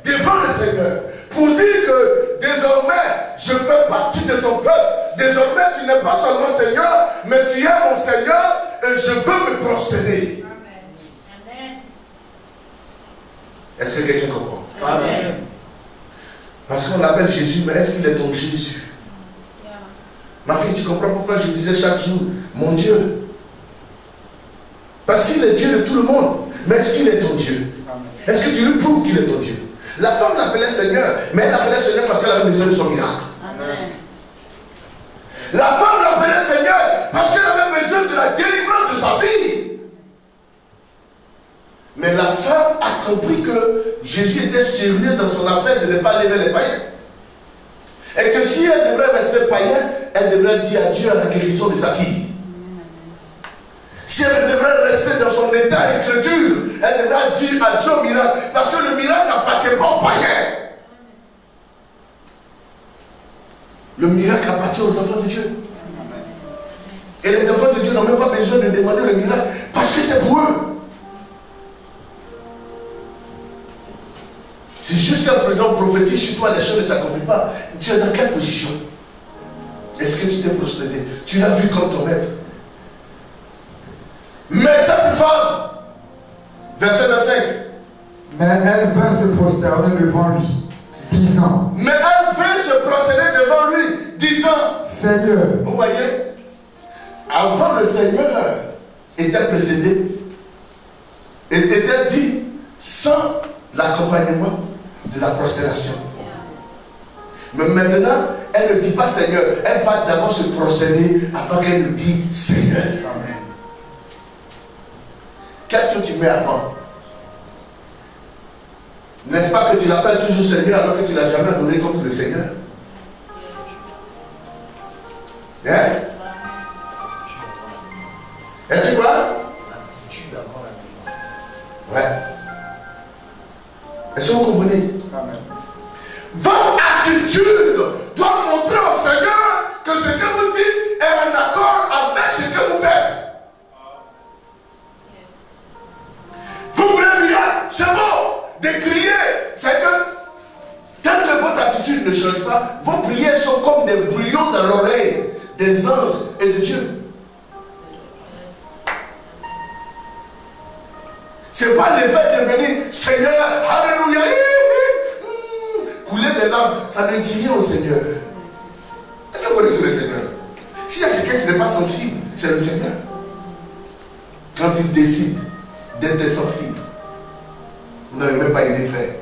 devant le Seigneur pour dire que désormais je fais partie de ton peuple, désormais tu n'es pas seulement Seigneur, mais tu es mon Seigneur et je veux me prosterner. Amen. Est-ce que quelqu'un comprend? Amen. Parce qu'on l'appelle Jésus, mais est-ce qu'il est ton Jésus? Ma fille, tu comprends pourquoi je disais chaque jour, mon Dieu? Parce qu'il est Dieu de tout le monde. Mais est-ce qu'il est ton Dieu? Est-ce que tu lui prouves qu'il est ton Dieu? La femme l'appelait Seigneur, mais elle l'appelait Seigneur parce qu'elle avait besoin de son miracle. Amen. La femme l'appelait Seigneur parce qu'elle avait besoin de la délivrance de sa vie. Mais la femme a compris que Jésus était sérieux dans son affaire de ne pas lever les païens. Et que si elle devrait rester païenne, elle devrait dire adieu à la guérison de sa fille. Si elle devrait rester dans son état incrédule, elle devrait dire adieu au miracle. Parce que le miracle n'appartient pas aux païens. Le miracle appartient aux enfants de Dieu. Et les enfants de Dieu n'ont même pas besoin de demander le miracle parce que c'est pour eux. Si jusqu'à présent on prophétise sur toi, les choses ne s'accomplissent pas, tu es dans quelle position? Est-ce que tu t'es prosterné? Tu l'as vu comme ton maître. Mais cette femme, verset 25. Mais elle vint se prosterner devant lui, disant. Mais elle vint se prosterner devant lui, disant. Seigneur. Vous voyez, avant le Seigneur était précédé, et était dit sans l'accompagnement de la prosternation. Mais maintenant, elle ne dit pas Seigneur, elle va d'abord se prosterner avant qu'elle ne dise Seigneur. Amen. Qu'est-ce que tu mets avant? N'est-ce pas que tu l'appelles toujours Seigneur alors que tu ne l'as jamais adoré comme le Seigneur? Hein? Et tu vois? Ouais. Est-ce que vous comprenez? Amen. Votre attitude doit montrer au Seigneur que ce que vous dites est en accord avec ce que vous faites. Vous voulez un miracle? C'est bon de crier. C'est que tant que votre attitude ne change pas, vos prières sont comme des brouillons dans l'oreille des anges et de Dieu. C'est pas le fait de venir, Seigneur, alléluia, couler des larmes, ça ne dit rien au Seigneur. Est-ce que vous connaissez le Seigneur? S'il y a quelqu'un qui n'est pas sensible, c'est le Seigneur. Quand il décide d'être insensible, vous n'avez même pas aidé frère.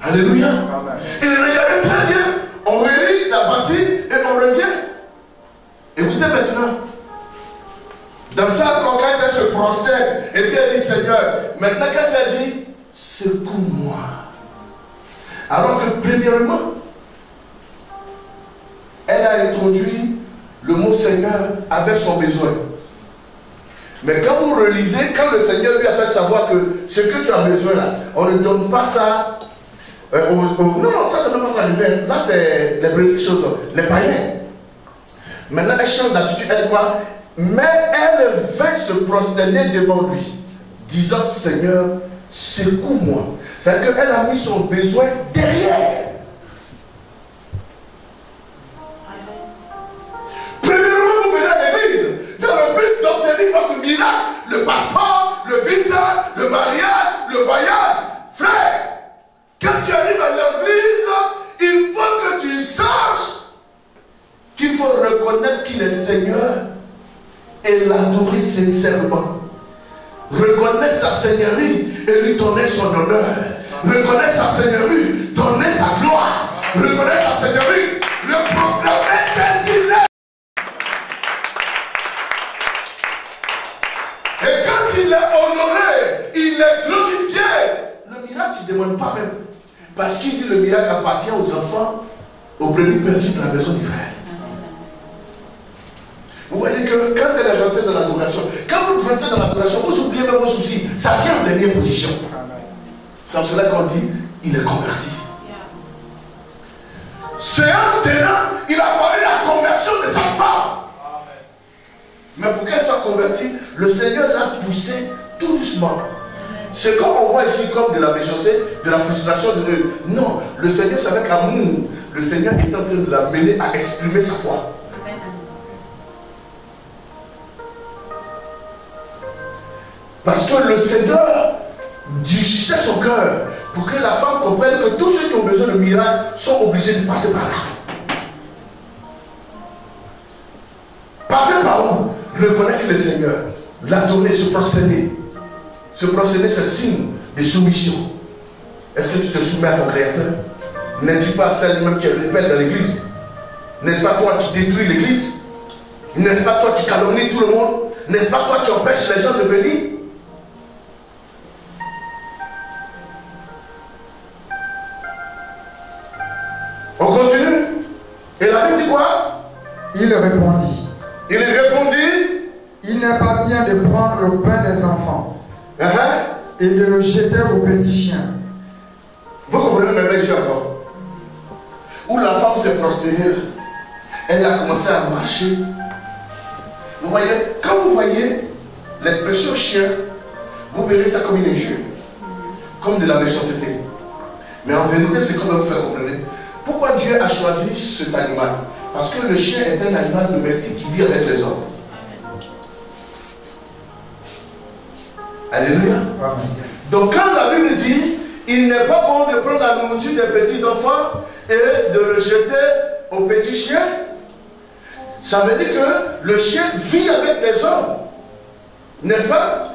Alléluia. Amen. Et regardez très bien, on relit la partie et on revient. Écoutez maintenant. Dans ça, quand elle se prosterne, et puis elle dit Seigneur, maintenant qu'est-ce qu'elle dit? Secoue-moi. Alors que premièrement, elle a introduit le mot Seigneur avec son besoin. Mais quand vous relisez, quand le Seigneur lui a fait savoir que ce que tu as besoin là, on ne donne pas ça. Non, ça c'est même pas la lumière. Là c'est les choses, les païens. Maintenant elle change d'attitude, elle quoi? Mais elle vint se prosterner devant lui, disant Seigneur, secoue-moi. C'est-à-dire qu'elle a mis son besoin derrière. Premièrement, vous venez à l'église dans le but d'obtenir votre miracle, le passeport, le visa, le mariage, le voyage. Frère, quand tu arrives à l'église, il faut que tu saches qu'il faut reconnaître qu'il est Seigneur et l'adorer sincèrement. Reconnaître sa seigneurie et lui donner son honneur. Reconnaître sa seigneurie, donner sa gloire. Reconnaître sa seigneurie, le proclamer tel qu'il est. Et quand il est honoré, il est glorifié. Le miracle, tu ne demandes pas même. Parce qu'il dit le miracle appartient aux enfants, aux brebis perdus de la maison d'Israël. Vous voyez que quand elle est rentrée dans l'adoration, quand vous rentrez dans l'adoration, vous oubliez même vos soucis. Ça vient en dernière position. C'est en cela qu'on dit, il est converti. Séance terrain, il a fallu la conversion de sa femme. Mais pour qu'elle soit convertie, le Seigneur l'a poussée tout doucement. C'est comme on voit ici comme de la méchanceté, de la frustration de Dieu. Non, le Seigneur c'est avec amour. le Seigneur est en train de l'amener à exprimer sa foi. Parce que le Seigneur durcissait son cœur pour que la femme comprenne que tous ceux qui ont besoin de miracles sont obligés de passer par là. Passer par où? Reconnaître le Seigneur, l'adorer, se prosterner. Se prosterner, c'est signe de soumission. Est-ce que tu te soumets à ton Créateur? N'es-tu pas celle-même qui est rebelle dans l'église? N'est-ce pas toi qui détruis l'église? N'est-ce pas toi qui calomnie tout le monde? N'est-ce pas toi qui empêches les gens de venir? On continue. Et la Bible dit quoi? Il répondit. Il répondit. Il n'est pas bien de prendre le pain des enfants et de le jeter aux petits chiens. Vous comprenez maintenant ici encore? Où la femme s'est prosternée, elle a commencé à marcher. Vous voyez, quand vous voyez l'expression chien, vous verrez ça comme une injure, comme de la méchanceté. Mais en vérité, c'est comme vous faire comprendre. Pourquoi Dieu a choisi cet animal? Parce que le chien est un animal domestique qui vit avec les hommes. Alléluia. Donc quand la Bible dit, il n'est pas bon de prendre la nourriture des petits enfants et de le jeter aux petits chiens, ça veut dire que le chien vit avec les hommes. N'est-ce pas?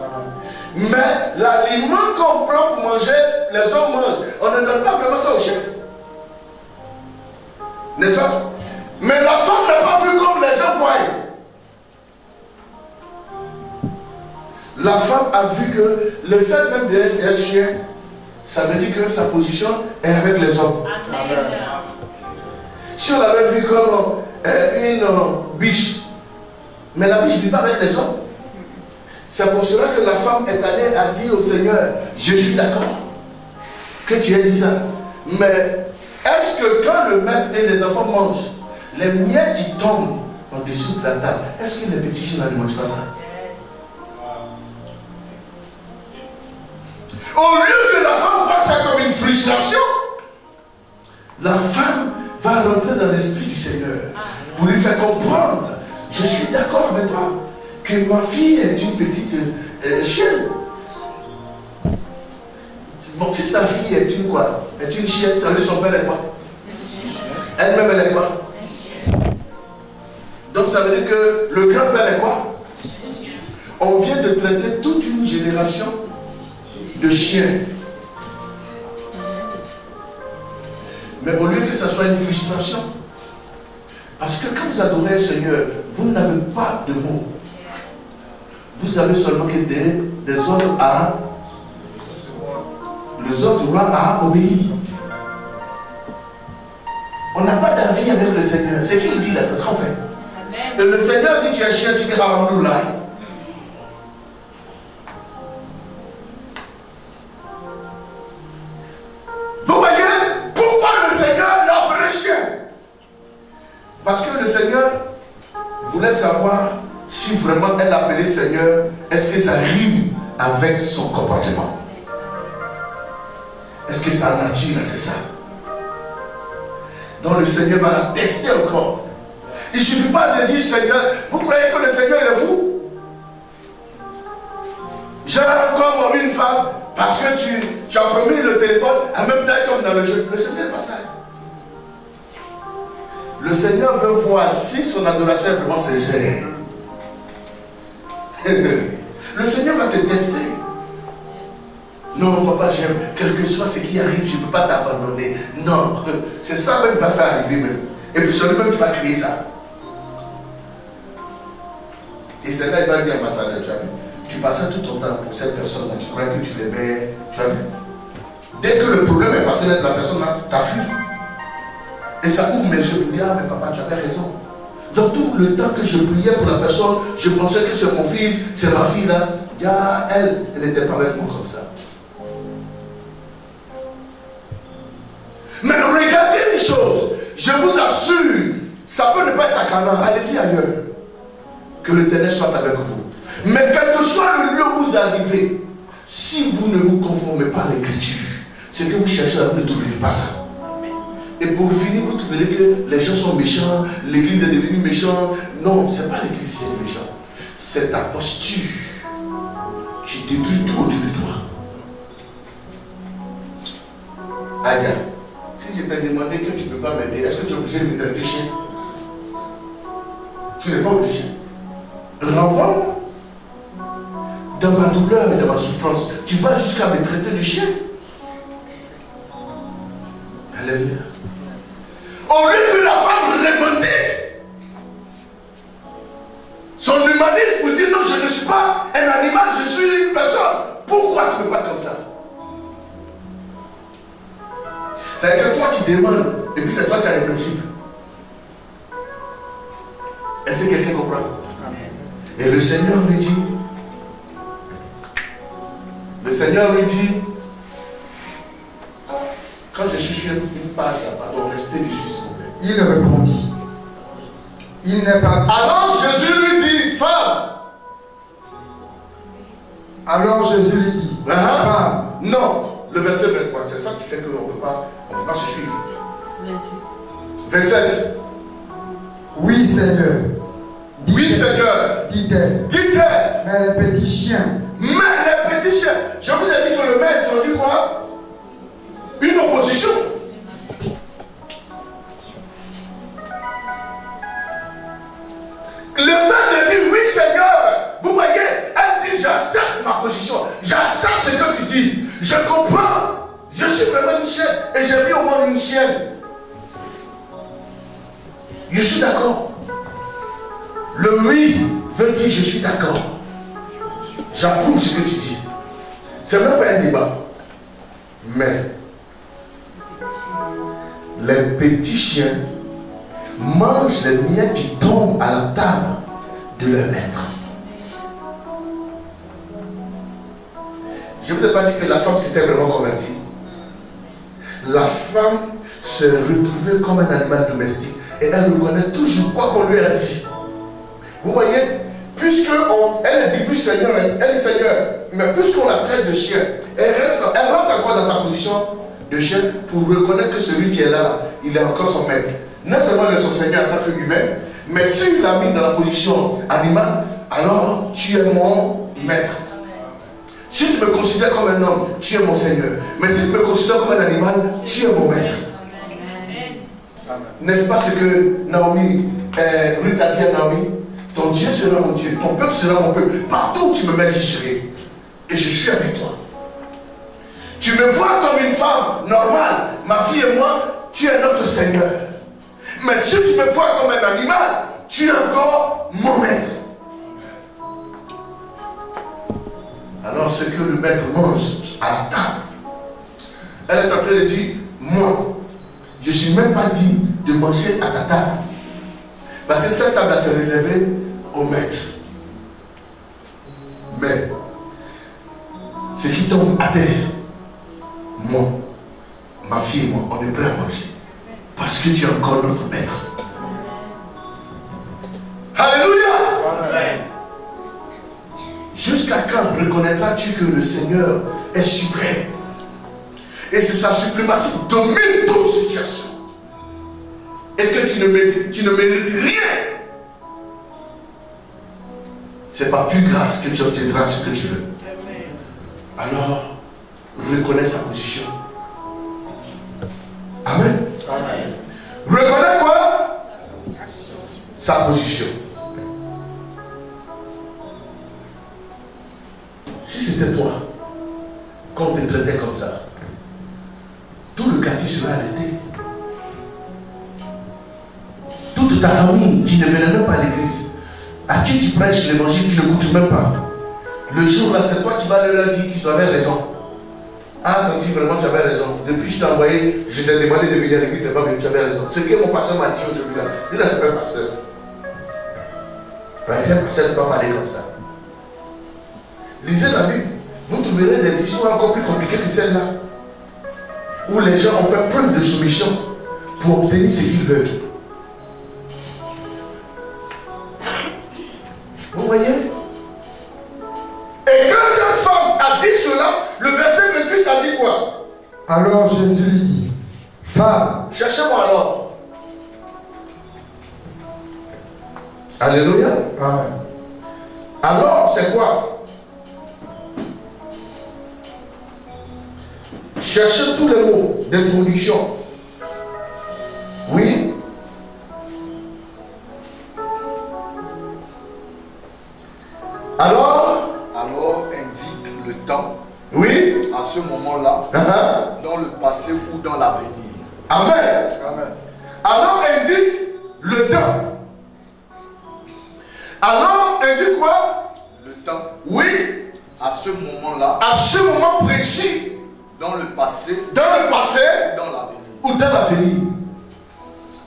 Mais l'aliment qu'on prend pour manger, les hommes mangent. On ne donne pas vraiment ça aux chiens. N'est-ce pas? Mais la femme n'est pas vue comme les gens voient. La femme a vu que le fait même d'être un chien, ça veut dire que sa position est avec les hommes. Amen. Si on l'avait vu comme une biche, mais la biche ne vit pas avec les hommes. C'est pour cela que la femme est allée à dire au Seigneur, je suis d'accord que tu aies dit ça. Mais est-ce que quand le maître et les enfants mangent, les miettes qui tombent en dessous de la table, est-ce que les petits chiens ne mangent pas ça? Au lieu que la femme voit ça comme une frustration, la femme va rentrer dans l'esprit du Seigneur pour lui faire comprendre, je suis d'accord avec toi, que ma fille est une petite chienne. Donc si sa fille est une quoi? Est une chienne, ça veut dire son père est quoi? Elle-même elle est quoi? Donc ça veut dire que le grand-père est quoi? On vient de traiter toute une génération de chiens. Mais au lieu que ça soit une frustration, parce que quand vous adorez le Seigneur, vous n'avez pas de mots. Vous avez seulement que des ordres à les ordres du roi à obéir. On n'a pas d'avis avec le Seigneur. C'est qu'il dit là, c'est ce qu'on fait. Et le Seigneur dit tu es chien, tu dis Alhamdoulilah. Vous voyez pourquoi le Seigneur l'a appelé chien? Parce que le Seigneur voulait savoir si vraiment elle appelait Seigneur, est-ce que ça rime avec son comportement? Est-ce que ça nature, c'est ça? Donc le Seigneur va la tester encore. Il ne suffit pas de dire Seigneur, vous croyez que le Seigneur est fou? J'ai encore une femme parce que tu as promis le téléphone en même temps comme dans le jeu. Le Seigneur n'est pas ça. Le Seigneur veut voir si son adoration est vraiment sincère. Le Seigneur va te tester. Non, papa, j'aime, quel que soit ce qui arrive, je ne peux pas t'abandonner. Non, c'est ça même qui va faire arriver même. Et puis c'est lui-même qui va créer ça. Et c'est là qu'il va dire à Ambassadeur, tu as vu, tu passais tout ton temps pour cette personne-là, tu crois que tu l'aimais, tu as vu. Dès que le problème est passé, la personne-là, tu as fui. Et ça ouvre mes yeux pour dire, ah mais papa, tu avais raison. Dans tout le temps que je priais pour la personne, je pensais que c'est mon fils, c'est ma fille là. Ah, elle n'était pas avec moi comme ça. Mais regardez les choses. Je vous assure, ça peut ne pas être à Canaan. Allez-y ailleurs. Que l'Éternel soit avec vous. Mais quel que soit le lieu où vous arrivez, si vous ne vous conformez pas à l'Écriture, ce que vous cherchez là, vous ne trouverez pas ça. Et pour finir, vous trouverez que les gens sont méchants, l'église est devenue méchante. Non, ce n'est pas l'église qui est méchante. C'est ta posture qui détruit tout autour de toi. Aïe, si je t'ai demandé que tu ne peux pas m'aider, est-ce que tu es obligé de me traiter chien? Tu n'es pas obligé. Renvoie-moi. Dans ma douleur et dans ma souffrance, tu vas jusqu'à me traiter de chien. Alléluia. Au lieu que la femme revendique son humanisme pour dire non, je ne suis pas un animal, je suis une personne. Pourquoi tu ne peux pas comme ça? C'est-à-dire que toi tu demandes, et puis c'est toi qui as les principes. Est-ce que quelqu'un comprend? Et le Seigneur lui dit, quand je suis sur une page là, pardon, restez dessus s'il vous plaît. Il répondit, il n'est pas... Alors Jésus lui dit, femme. Alors Jésus lui dit, femme. Non, le verset 23, c'est ça qui fait qu'on ne peut pas se suivre. 27. Oui Seigneur. Oui Seigneur. Dit-elle. Dit-elle. Mais les petits chiens. Mais les petits chiens. Je vous ai dit que le maître a entendu quoi? Une opposition. Le fait de dire oui Seigneur, vous voyez, elle dit j'accepte ma position, j'accepte ce que tu dis, je comprends, je suis vraiment une chienne et j'ai mis au moins une chienne. Je suis d'accord. Le oui veut dire je suis d'accord. J'approuve ce que tu dis. C'est même pas un débat. Mais les petits chiens mangent les miettes qui tombent à la table de leur maître. Je ne vous ai pas dit que la femme s'était vraiment convertie. La femme se retrouvait comme un animal domestique et elle reconnaît toujours quoi qu'on lui a dit. Vous voyez, elle ne dit plus Seigneur, elle dit Seigneur, mais puisqu'on la traite de chien, elle rentre encore dans sa position de chien pour reconnaître que celui qui est là, il est encore son maître. Non seulement il est son Seigneur en tant qu'humain, mais s'il l'a mis dans la position animale, alors tu es mon maître. Si tu me considères comme un homme, tu es mon Seigneur. Mais si tu me considères comme un animal, tu es mon maître. N'est-ce pas ce que Naomi, Ruth a dit à Naomi? Ton Dieu sera mon Dieu, ton peuple sera mon peuple. Partout où tu me mets, j'y serai. Et je suis avec toi. Tu me vois comme une femme normale. Ma fille et moi, tu es notre Seigneur. Mais si tu me vois comme un animal, tu es encore mon maître. Alors ce que le maître mange à la table, elle est en train de dire, moi, je ne suis même pas digne de manger à ta table. Parce que cette table-là s'est réservée au maître. Mais ce qui tombe à terre, moi, ma fille et moi, on est prêts à manger. Parce que tu es encore notre maître. Alléluia! Jusqu'à quand reconnaîtras-tu que le Seigneur est suprême? Et c'est sa suprématie qui domine toute situation. Et que tu ne mérites rien. C'est par pure grâce que tu obtiendras ce que tu veux. Alors, reconnais sa position. Amen. Amen. Reconnais quoi? Sa position. Si c'était toi, qu'on te traitait comme ça, tout le quartier serait arrêté. Toute ta famille qui ne venait même pas à l'église, à qui tu prêches l'évangile, qui ne goûte même pas. Le jour là, c'est toi qui vas leur dire qu'ils avaient raison. Ah, quand vraiment tu avais raison. Depuis que je t'ai envoyé, je t'ai demandé de venir à l'église, tu n'es pas venu, tu avais raison. Ce que mon pasteur m'a dit aujourd'hui là, lui là, c'est pas un pasteur. Un pasteur ne peut pas parler comme ça. Lisez la Bible, vous trouverez des histoires encore plus compliquées que celle-là, où les gens ont fait preuve de soumission pour obtenir ce qu'ils veulent. Vous voyez? Et quand cette femme a dit cela, le verset 28 a dit quoi? Alors Jésus lui dit, Femme, cherchez-moi alors. Alléluia. Amen. Alors, c'est quoi? Cherchez tous les mots d'introduction. Oui. Alors indique le temps, oui. à ce moment-là, dans le passé ou dans l'avenir. Amen. Amen. Alors indique le temps. Alors indique quoi? Le temps. Oui. À ce moment-là. À ce moment précis. Dans le passé. Dans le passé. Dans l'avenir. Ou dans l'avenir.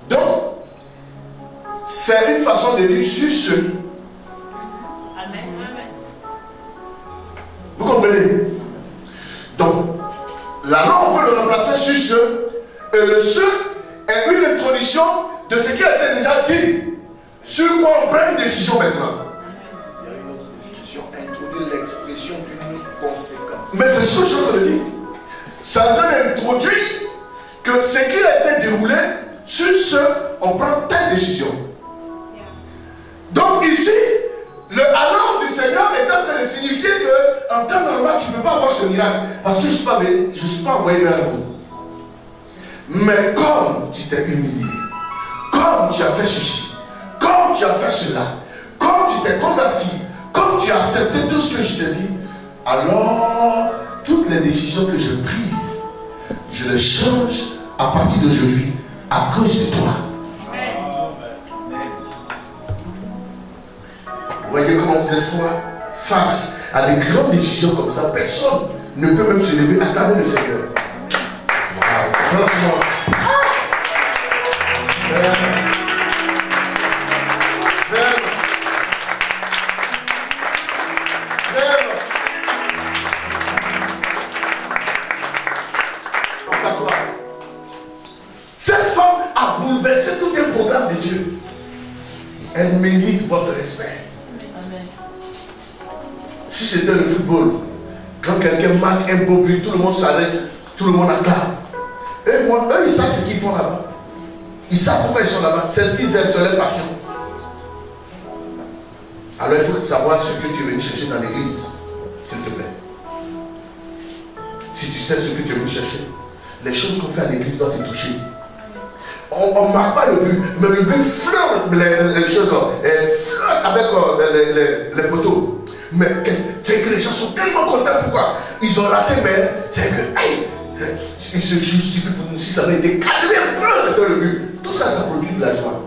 Donc, c'est une façon de dire sur ce. Amen. Amen. Vous comprenez? Donc, là, on peut le remplacer sur ce. Et le ce est une introduction de ce qui a été déjà dit. Sur quoi on prend une décision maintenant. Il y a une autre définition. Introduire l'expression d'une conséquence. Mais c'est ce que je veux te dire. Ça donne introduire que ce qui a été déroulé, sur ce, on prend telle décision. Donc ici, le alors du Seigneur est en train de signifier qu'en temps normal, tu ne peux pas avoir ce miracle. Parce que je ne suis pas envoyé vers vous. Mais comme tu t'es humilié, comme tu as fait ceci, comme tu as fait cela, comme tu t'es converti, comme tu as accepté tout ce que je t'ai dit, alors toutes les décisions que je prise, je les change à partir d'aujourd'hui à cause de toi. Vous voyez comment vous êtes fort face à des grandes décisions comme ça. Personne ne peut même se lever à travers le Seigneur. Wow. Franchement. Cette femme a bouleversé tout un programme de Dieu. Elle mérite votre respect. Amen. Si c'était le football, quand quelqu'un marque un beau but, tout le monde s'arrête, tout le monde acclame. Et moi, eux, ils savent ce qu'ils font là-bas. Ils savent pourquoi ils sont là-bas. C'est ce qu'ils aiment, c'est leur passion. Alors il faut savoir ce que tu es venu chercher dans l'église, s'il te plaît. Si tu sais ce que tu es venu chercher, les choses qu'on fait à l'église doivent te toucher. On ne marque pas le but, mais le but flotte les choses, flotte avec les poteaux. Mais c'est que les gens sont tellement contents. Pourquoi? Ils ont raté, mais c'est que, hey, ils se justifient pour nous. Si ça avait été cadré, c'était le but. Tout ça, ça produit de la joie.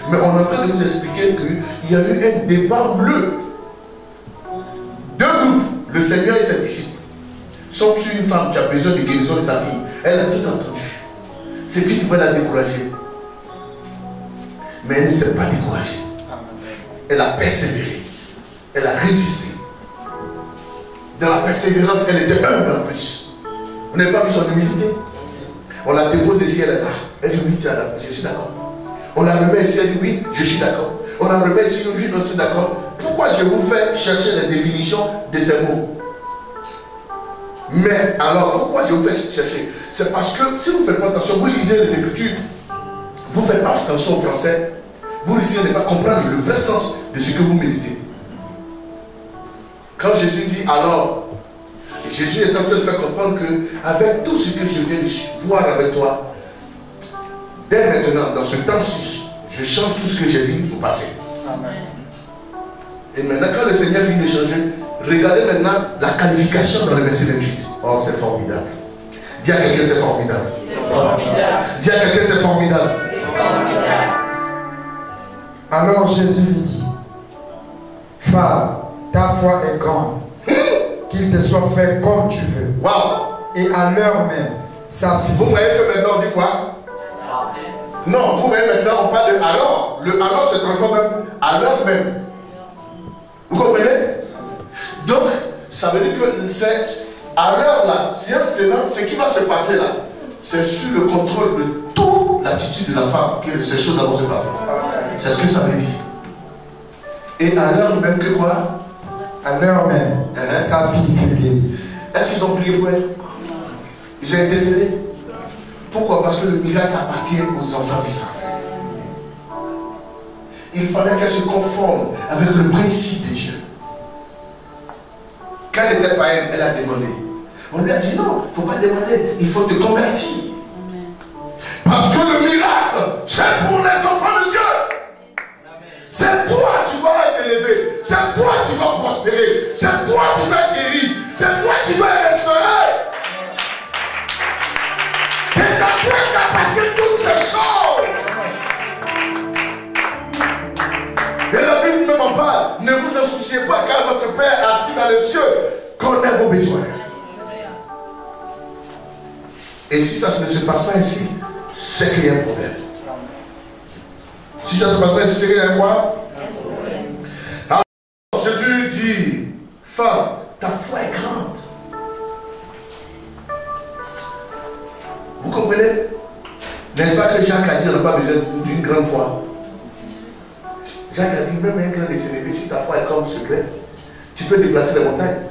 Mais on est en train de vous expliquer qu'il y a eu un débat bleu. Deux groupes, le Seigneur et ses disciples, sont sur une femme qui a besoin de guérison de sa fille. Elle a tout entendu. C'est qui pouvait la décourager. Mais elle ne s'est pas découragée. Elle a persévéré. Elle a résisté. Dans la persévérance, elle était humble en plus. On n'a pas vu son humilité. On la dépose ici, elle est là. Elle dit oui, je suis d'accord. On la remet ici, elle dit oui, je suis d'accord. On la remet ici, oui, je suis d'accord. Pourquoi je vous fais chercher les définitions de ces mots? Mais alors, pourquoi je vous fais chercher? C'est parce que si vous ne faites pas attention, vous lisez les Écritures, vous ne faites pas attention au français, vous risquez de ne pas comprendre le vrai sens de ce que vous méditez. Quand Jésus dit alors, Jésus est en train de faire comprendre que avec tout ce que je viens de voir avec toi, dès maintenant, dans ce temps-ci, je change tout ce que j'ai dit au passé. Amen. Et maintenant, quand le Seigneur vient de changer, regardez maintenant la qualification dans le verset 28. Oh, c'est formidable. Dis à quelqu'un, c'est formidable. C'est formidable. Dis à quelqu'un, c'est formidable. C'est formidable. Alors Jésus lui dit, femme, ta foi est grande, qu'il te soit fait comme tu veux. Waouh! Et à l'heure même, sa fille. Vous voyez que maintenant on dit quoi? Non, vous voyez maintenant on parle de alors. Le alors se transforme même à l'heure même. Vous comprenez? Donc, ça veut dire que c'est à l'heure là, ce qui va se passer là, c'est sous le contrôle de toute l'attitude de la femme que ces choses vont se passer. C'est ce que ça veut dire. Et à l'heure même que quoi? À l'heure même, sa fille fut guérie. Est-ce qu'ils ont prié pour elle? Ils ont intercédé. Pourquoi? Parce que le miracle appartient aux enfants d'Israël. Il fallait qu'elle se conforme avec le principe de Dieu. Quand elle n'était pas elle a demandé. On lui a dit non, il ne faut pas demander, il faut te convertir. Parce que le miracle, c'est pour les enfants de Dieu. C'est toi qui vas être élevé. C'est toi qui vas prospérer. C'est toi qui vas être guéri. C'est toi qui vas être restauré. C'est à toi qu'appartiennent toutes ces choses. Et la Bible même en parle. Ne vous en souciez pas car votre Père assis dans les cieux connaît vos besoins. Et si ça ne se passe pas ainsi, c'est qu'il y a un problème. Si ça ne se passe pas ainsi, c'est qu'il y a un quoi? Alors Jésus dit, femme, ta foi est grande. Vous comprenez? N'est-ce pas que Jacques a dit, on n'a pas besoin d'une grande foi? Jacques a dit, même un grain de sénévé, si ta foi est comme ce grain, tu peux déplacer les montagnes.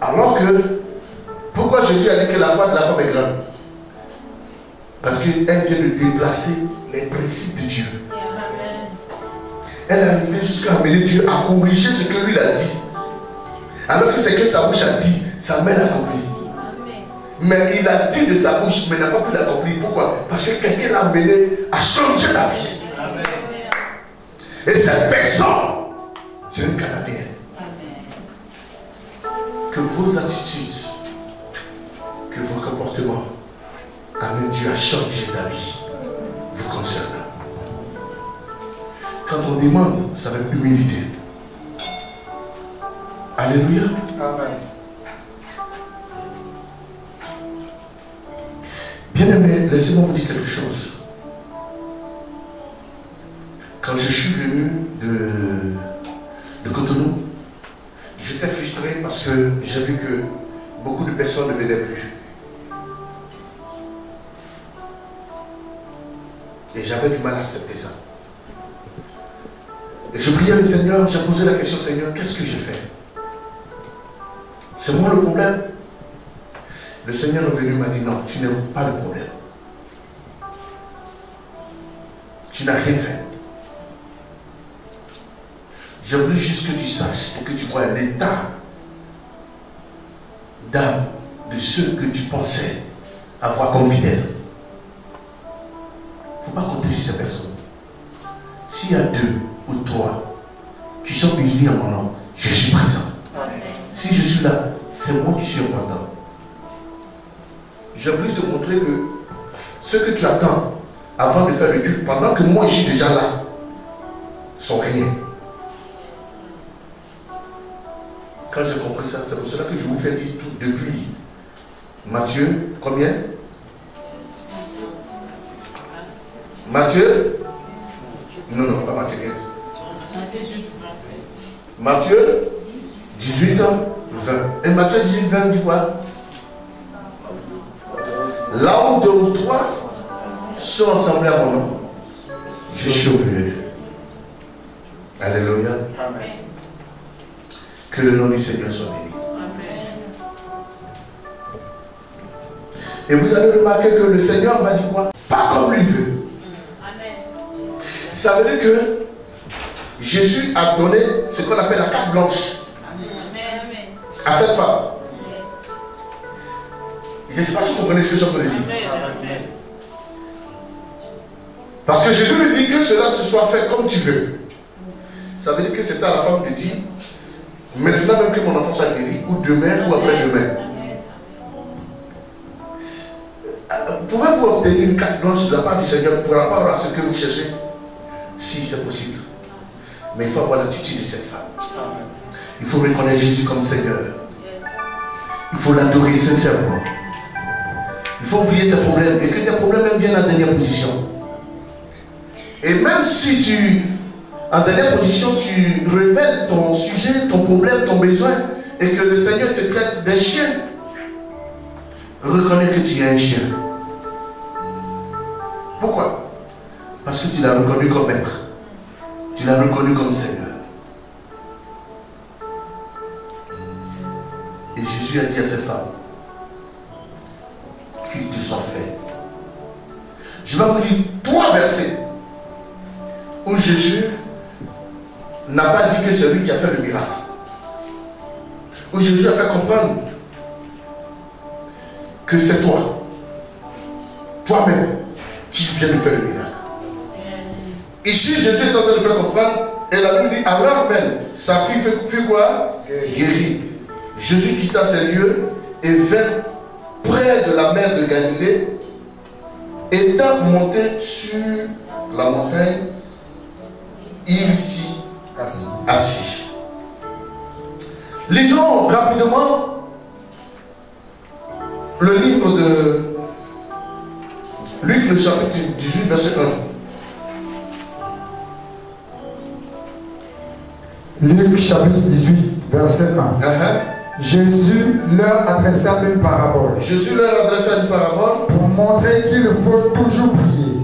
Alors que, pourquoi Jésus a dit que la foi de la femme est grande? Parce qu'elle vient de déplacer les principes de Dieu. Elle est arrivée jusqu'à amener Dieu à corriger ce que lui a dit. Alors que c'est que sa bouche a dit, sa main l'a compris. Mais il a dit de sa bouche, mais n'a pas pu l'accomplir. Pourquoi? Parce que quelqu'un l'a amené à changer la vie. Amen. Et cette personne, c'est une Canadienne. Que vos attitudes, que vos comportements amènent Dieu à changer la vie vous concernant. Quand on demande, ça va être humilité. Alléluia. Amen. Bien-aimé, laissez-moi vous dire quelque chose. Quand je suis venu de Cotonou, j'étais frustré parce que j'ai vu que beaucoup de personnes ne venaient plus. Et j'avais du mal à accepter ça. Et je priais le Seigneur, j'ai posé la question, Seigneur, qu'est-ce que j'ai fait? C'est moi le problème? Le Seigneur est venu, m'a dit non, tu n'es pas le problème. Tu n'as rien fait. Je veux juste que tu saches et que tu vois l'état d'âme de ceux que tu pensais avoir comme fidèles. Il ne faut pas compter sur ces personnes. S'il y a 2 ou 3 qui sont unis en mon nom, je suis présent. Si je suis là, c'est moi qui suis important. Je veux te montrer que ce que tu attends avant de faire le culte, pendant que moi je suis déjà là, sont rien. Quand j'ai compris ça, c'est pour cela que je vous fais dire tout depuis Matthieu, combien? Matthieu? Non, pas Matthieu 15. Matthieu 18, 20. Et Matthieu 18, 20 dit quoi? Là où 2 ou 3 sont assemblés à mon nom, je suis au milieu d'eux. Alléluia. Amen. Que le nom du Seigneur soit béni. Amen. Et vous allez remarquer que le Seigneur va dire quoi? Pas comme lui veut. Amen. Ça veut dire que Jésus a donné ce qu'on appelle la carte blanche. Amen. À cette femme. Je ne sais pas si vous comprenez ce que je veux dire. Parce que Jésus lui dit que cela te soit fait comme tu veux. Ça veut dire que c'est à la femme de dire, maintenant même que mon enfant soit guéri, ou demain ou après-demain. Pouvez-vous obtenir une carte blanche de la part du Seigneur pour rapport à ce que vous cherchez? Si, c'est possible. Mais il faut avoir l'attitude de cette femme. Il faut reconnaître Jésus comme Seigneur. Il faut l'adorer sincèrement. Il faut oublier ses problèmes et que tes problèmes même viennent en dernière position. Et même si tu, en dernière position, tu révèles ton sujet, ton problème, ton besoin, et que le Seigneur te traite d'un chien, reconnais que tu es un chien. Pourquoi? Parce que tu l'as reconnu comme maître. Tu l'as reconnu comme Seigneur. Et Jésus a dit à cette femme, qu'il soit fait. Je vais vous lire 3 versets où Jésus n'a pas dit que c'est lui qui a fait le miracle. Où Jésus a fait comprendre que c'est toi-même, qui viens de faire le miracle. Ici, Jésus est en train de faire comprendre, et la Bible dit, alors même, sa fille fut quoi? Guérie. Jésus quitta ces lieux et vint près de la mer de Galilée, étant monté sur la montagne, il s'y assis. Lisons rapidement le livre de Luc, le chapitre 18, verset 1. Luc chapitre 18, verset 1. Jésus leur adressa une parabole. Jésus leur adressa une parabole pour montrer qu'il faut toujours prier.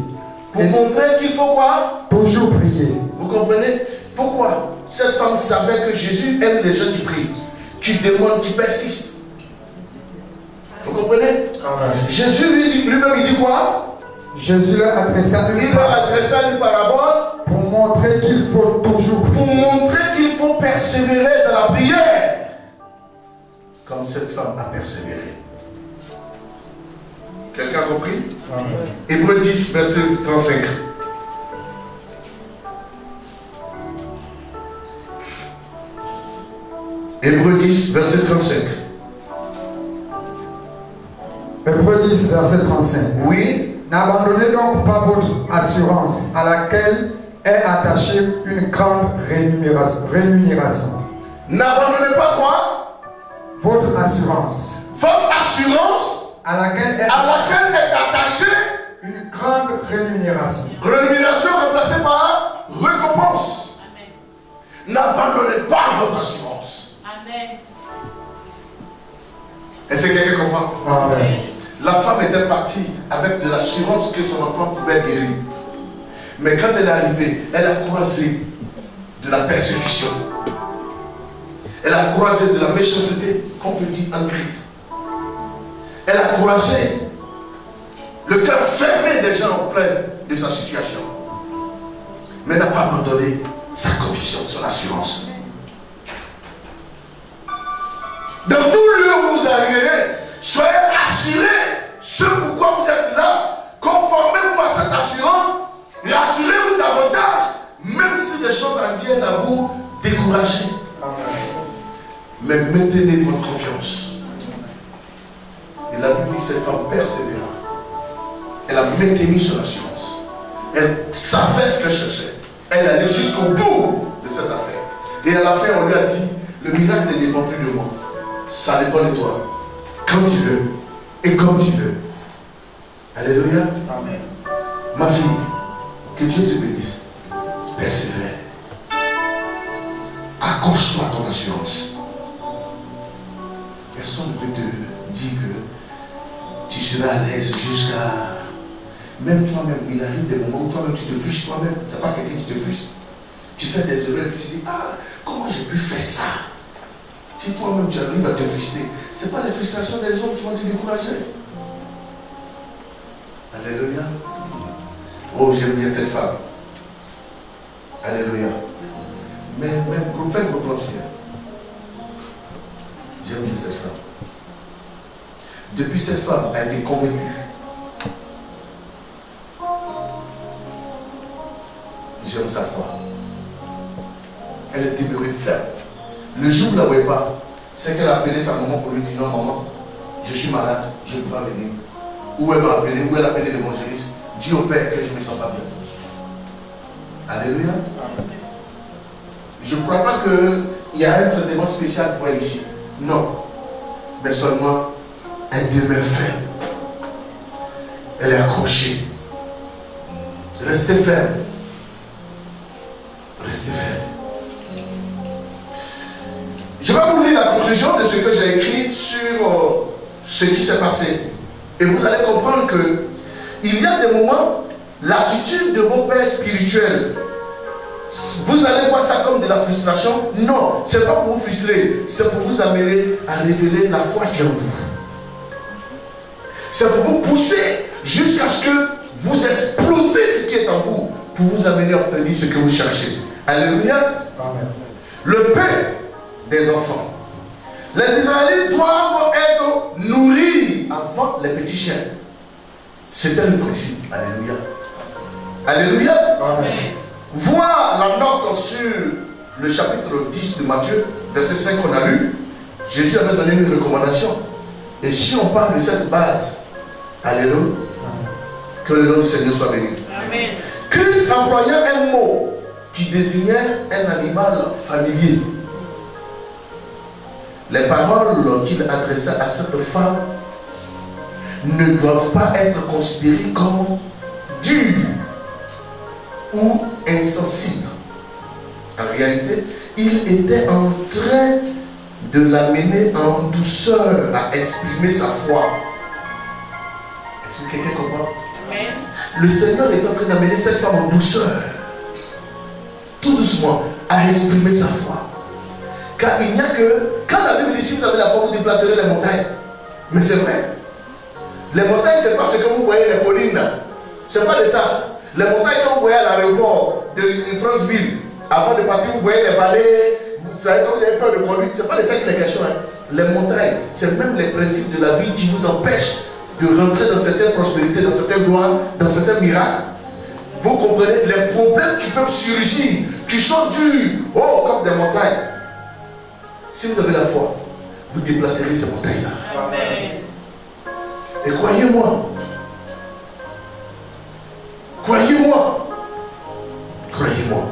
Pour montrer qu'il faut quoi? Toujours prier. Vous comprenez? Pourquoi? Cette femme savait que Jésus aime les gens qui prient, qui demandent, qui persistent. Vous comprenez? Jésus lui-même, il dit quoi? Jésus leur adressa une parabole pour montrer qu'il faut toujours prier. Pour montrer qu'il faut persévérer dans la prière. Comme cette femme a persévéré. Quelqu'un a compris? Hébreux 10, verset 35. Hébreux 10, verset 35. Hébreux 10, verset 35. Oui. N'abandonnez donc pas votre assurance à laquelle est attachée une grande rémunération. N'abandonnez pas quoi? Votre assurance. Votre assurance à laquelle est attachée une grande rémunération. Rémunération remplacée par récompense. N'abandonnez pas votre assurance. Amen. Est-ce que quelqu'un comprend? Amen. La femme était partie avec de l'assurance que son enfant pouvait guérir. Mais quand elle est arrivée, elle a croisé de la persécution. Elle a croisé de la méchanceté, qu'on peut dire en griffe. Elle a croisé le cœur fermé des gens auprès de sa situation. Mais elle n'a pas abandonné sa conviction, son assurance. Dans tout lieu où vous arriverez, soyez assurés ce pourquoi vous êtes là. Conformez-vous à cette assurance et assurez-vous davantage, même si des choses viennent à vous décourager. Mais maintenez votre confiance. Et la Bible dit que cette femme persévéra. Elle a maintenu son assurance. Elle savait ce qu'elle cherchait. Elle allait jusqu'au bout de cette affaire. Et à la fin, on lui a dit, le miracle ne dépend plus de moi. Ça dépend de toi. Quand tu veux et comme tu veux. Alléluia. Amen. Ma fille, que Dieu te bénisse. Persévère. Accroche-toi à ton assurance. Personne ne peut te dire que tu seras à l'aise jusqu'à... Même toi-même, il arrive des moments où toi-même tu te frustres toi-même. Ce n'est pas quelqu'un qui te frustre. Tu fais des erreurs et tu te dis, ah, comment j'ai pu faire ça? Si toi-même tu arrives à te frustrer, ce n'est pas les frustrations des autres qui vont te décourager. Alléluia. Oh, j'aime bien cette femme. Alléluia. Mais faites vos plans. J'aime bien cette femme. Depuis cette femme a été convaincue. J'aime sa foi. Elle est demeurée ferme. Le jour où vous ne la voyez pas, c'est qu'elle a appelé sa maman pour lui dire non maman, je suis malade, je ne peux pas venir. Ou elle m'a appelé, ou elle a appelé l'évangéliste. Dis au Père que je ne me sens pas bien. Alléluia. Je ne crois pas qu'il y a un traitement spécial pour elle ici. Non. Mais seulement, elle demeure ferme. Elle est accrochée. Restez ferme. Restez ferme. Je vais vous lire la conclusion de ce que j'ai écrit sur ce qui s'est passé. Et vous allez comprendre que il y a des moments, l'attitude de vos pères spirituels, vous allez voir ça comme de la frustration. Non, ce n'est pas pour vous frustrer, c'est pour vous amener à révéler la foi qui est en vous. C'est pour vous pousser jusqu'à ce que vous explosez ce qui est en vous pour vous amener à obtenir ce que vous cherchez. Alléluia. Amen. Le pain des enfants. Les Israélites doivent être nourris avant les petits chiens. C'était le principe. Alléluia. Alléluia. Amen. Voir la note sur le chapitre 10 de Matthieu, verset 5 qu'on a lu. Jésus avait donné une recommandation. Et si on parle de cette base, alléluia, que le nom du Seigneur soit béni. Amen. Christ employait un mot qui désignait un animal familier. Les paroles qu'il adressa à cette femme ne doivent pas être considérées comme dures ou insensibles. En réalité, il était en train de l'amener en douceur à exprimer sa foi. Est-ce que quelqu'un comprend? Amen. Le Seigneur est en train d'amener cette femme en douceur, tout doucement, à exprimer sa foi. Car il n'y a que, quand la Bible dit si vous avez la foi, vous déplacerez les montagnes. Mais c'est vrai. Les montagnes, c'est pas ce que vous voyez, les collines. C'est pas de ça. Les montagnes, quand vous voyez à l'aéroport de Franceville, avant de partir, vous voyez les vallées, vous savez, quand vous avez peur de conduire, c'est pas de ça qu'il est question. Hein. Les montagnes, c'est même les principes de la vie qui vous empêchent de rentrer dans certaines prospérités, dans certaines gloires, dans certains miracles. Vous comprenez les problèmes qui peuvent surgir, qui sont durs, oh, comme des montagnes. Si vous avez la foi, vous déplacerez ces montagnes-là. Amen. Et croyez-moi, croyez-moi, croyez-moi,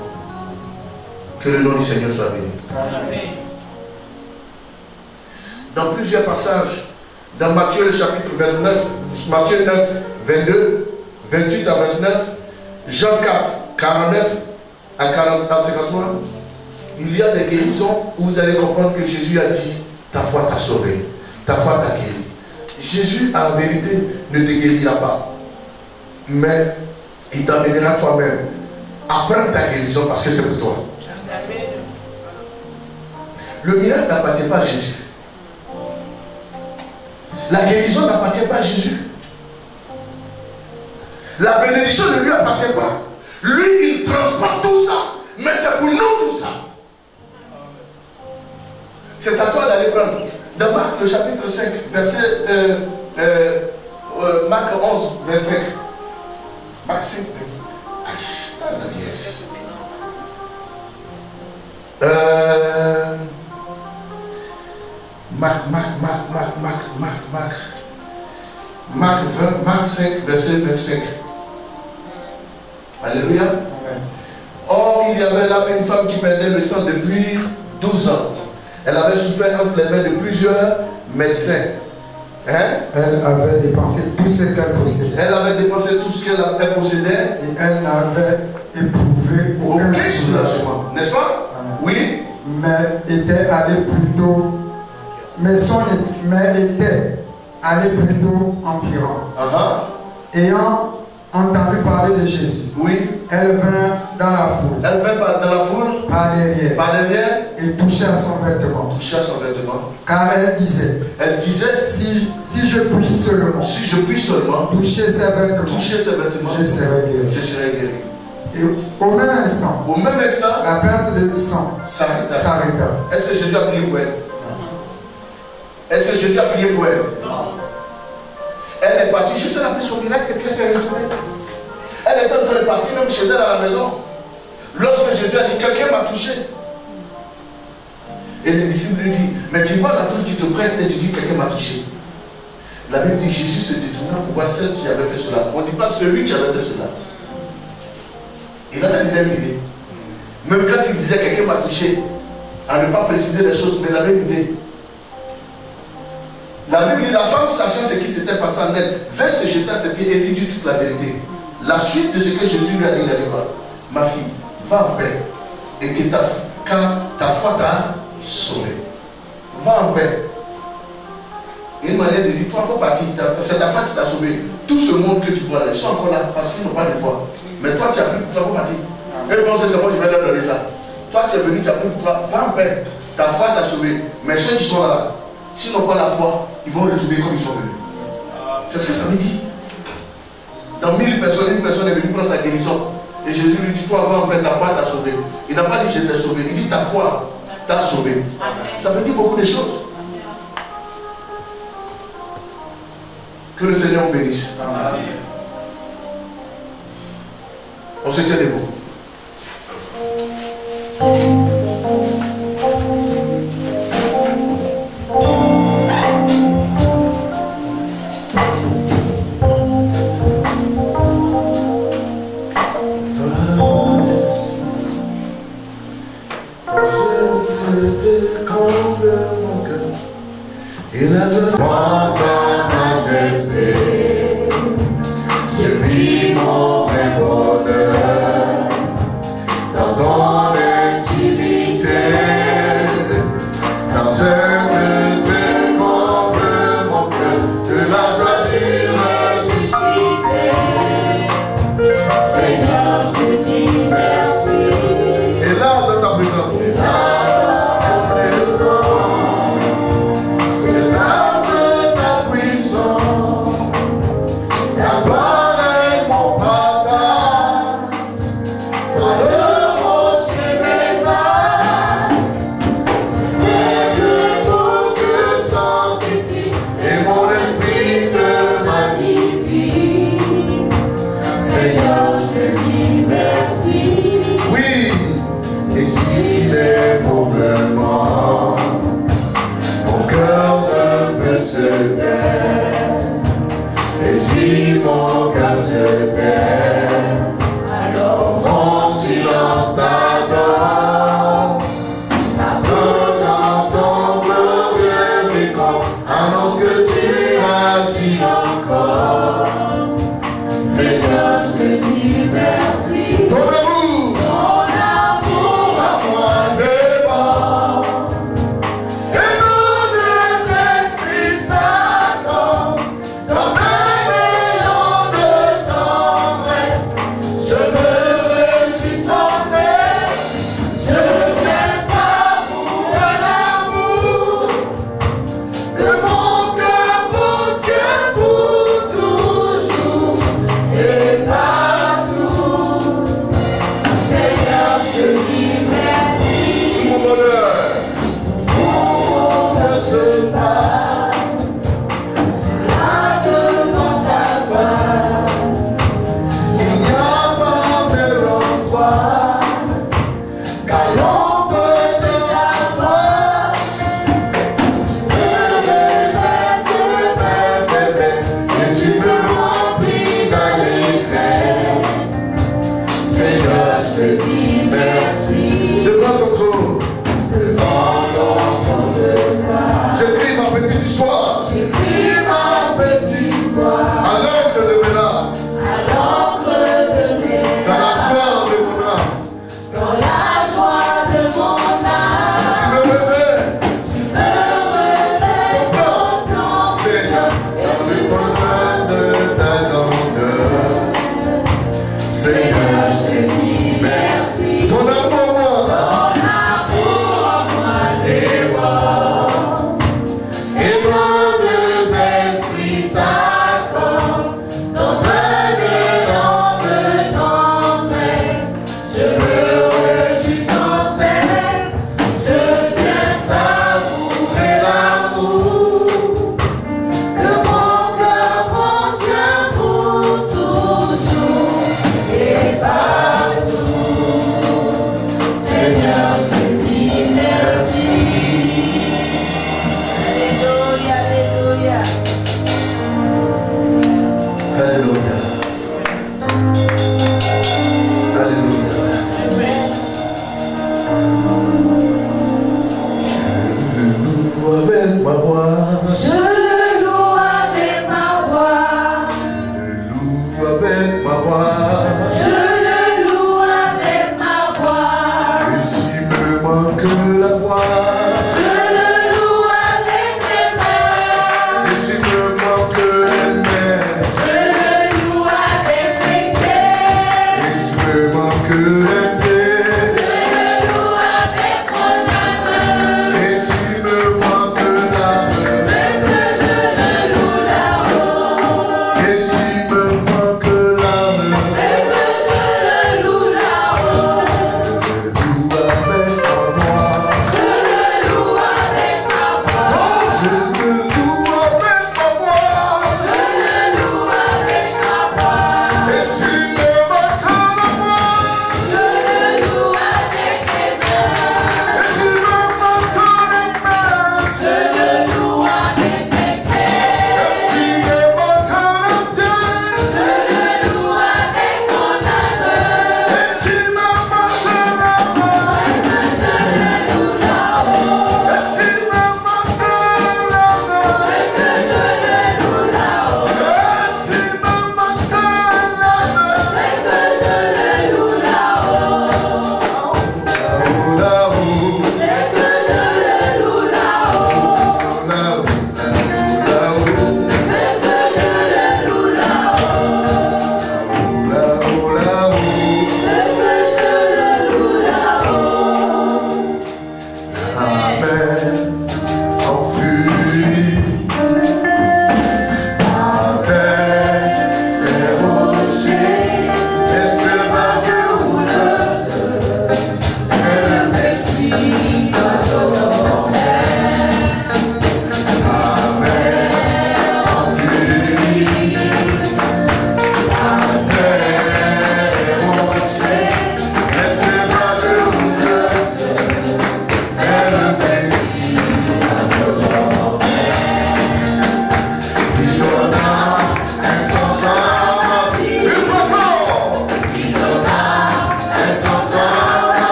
que le nom du Seigneur soit béni. Amen. Dans plusieurs passages, dans Matthieu le chapitre 29, Matthieu 9, 22, 28 à 29, Jean 4, 49 à 53, il y a des guérisons où vous allez comprendre que Jésus a dit, ta foi t'a sauvé, ta foi t'a guéri. Jésus, en vérité, ne te guérira pas, mais il t'amènera toi-même à prendre ta guérison parce que c'est pour toi. Amen. Le miracle n'appartient pas à Jésus. La guérison n'appartient pas à Jésus. La bénédiction ne lui appartient pas. Lui, il transporte tout ça, mais c'est pour nous tout ça. C'est à toi d'aller prendre. Dans Marc, le chapitre 5, verset Marc 11, verset 5. Marc 5, la vieillesse. Marc 5, verset 25. Alléluia. Or, il y avait là une femme qui perdait le sang depuis 12 ans. Elle avait souffert entre les mains de plusieurs médecins. Hein? Elle avait dépensé tout ce qu'elle possédait. Elle avait dépensé tout ce qu'elle possédait. Et elle n'avait éprouvé aucun soulagement. N'est-ce pas? Amen. Oui. Mais était allée plutôt empirant. Ayant entendu parler de Jésus, Oui. elle vint dans la foule. Elle vint dans la foule. Par derrière. Par derrière. Et touchait à son vêtement. Touchait à son vêtement. Car elle disait. Elle disait. Si je puis seulement. Si je puis seulement. Toucher ses vêtements. Toucher ses vêtements. Je serai guéri. Je serai guéri. Et au même instant. Au même instant. La perte de sang s'arrêta. Est-ce que Jésus a prié pour elle? Est-ce que Jésus a prié pour elle? Non. Elle est partie, Jésus a pris son miracle et puis elle s'est retournée. Elle était en train de partir même chez elle à la maison. Lorsque Jésus a dit, quelqu'un m'a touché. Et les disciples lui disent, mais tu vois la foule qui te presse et tu dis, quelqu'un m'a touché. La Bible dit, Jésus se détourna pour voir celle qui avait fait cela. On ne dit pas celui qui avait fait cela. Il avait déjà une idée. Même quand il disait, quelqu'un m'a touché, à ne pas préciser les choses, mais il avait une idée. La Bible dit, la femme, sachant ce qui s'était passé en elle, vint se jeter à ses pieds et lui dit toute la vérité. La suite de ce que Jésus lui a dit, il a dit, ma fille, va en paix. Et que quand ta foi t'a sauvé. Va en paix. Et une manière de dire, toi, il faut partir. C'est ta foi qui t'a sauvé. Tout ce monde que tu vois là, ils sont encore là parce qu'ils n'ont pas de foi. Mais toi, tu as pris pour toi, il faut partir. Et ils pensent que c'est moi qui vais leur donner ça. Toi, tu es venu, tu as pris pour toi. Va en paix. Ta foi t'a sauvé. Mais ceux qui sont là, s'ils n'ont pas la foi, ils vont retourner comme ils sont venus. C'est ce que ça veut dire. Dans 1000 personnes, une personne est venue prendre sa guérison. Et Jésus lui dit, toi avant, ta foi t'a sauvé. Il n'a pas dit je t'ai sauvé, il dit ta foi t'a sauvé. Ça veut dire beaucoup de choses. Que le Seigneur vous bénisse. On se tient debout. Moi, ta majesté, je vis mon vrai bonheur dans ton intimité, dans ce que te comble mon cœur, de la joie du ressuscité. Seigneur, je te dis merci. Et là, dans ta présence. Et là, dans ta présence.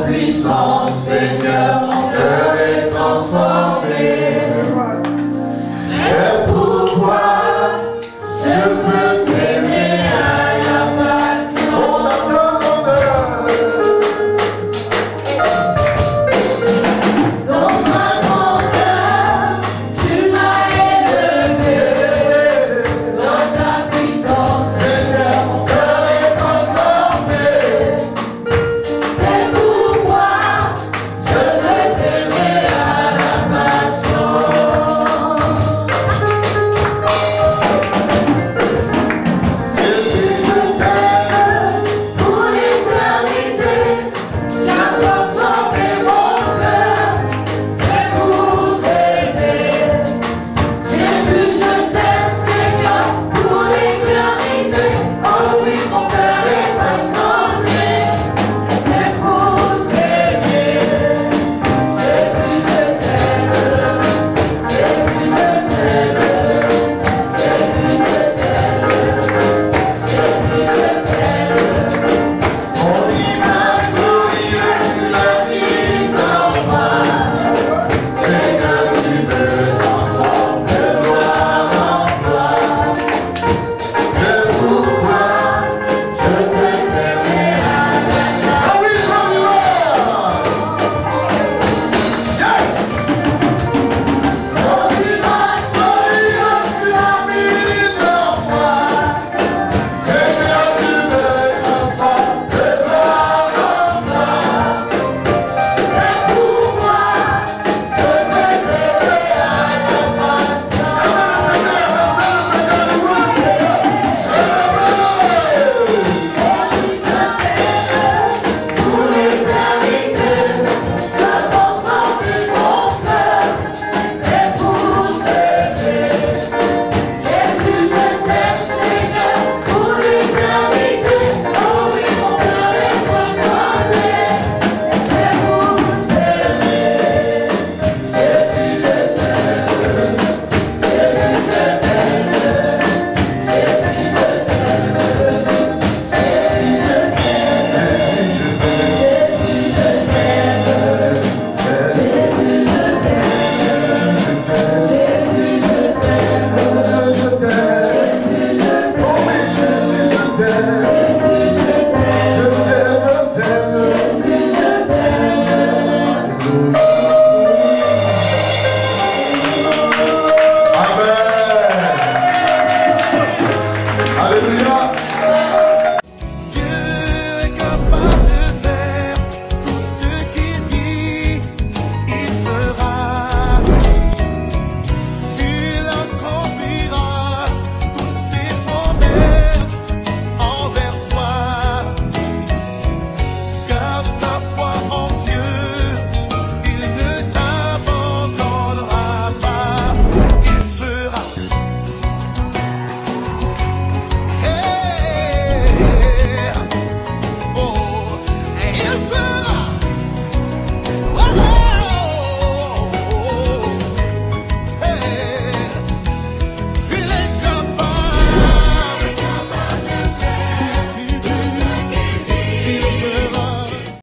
Puissance, Seigneur.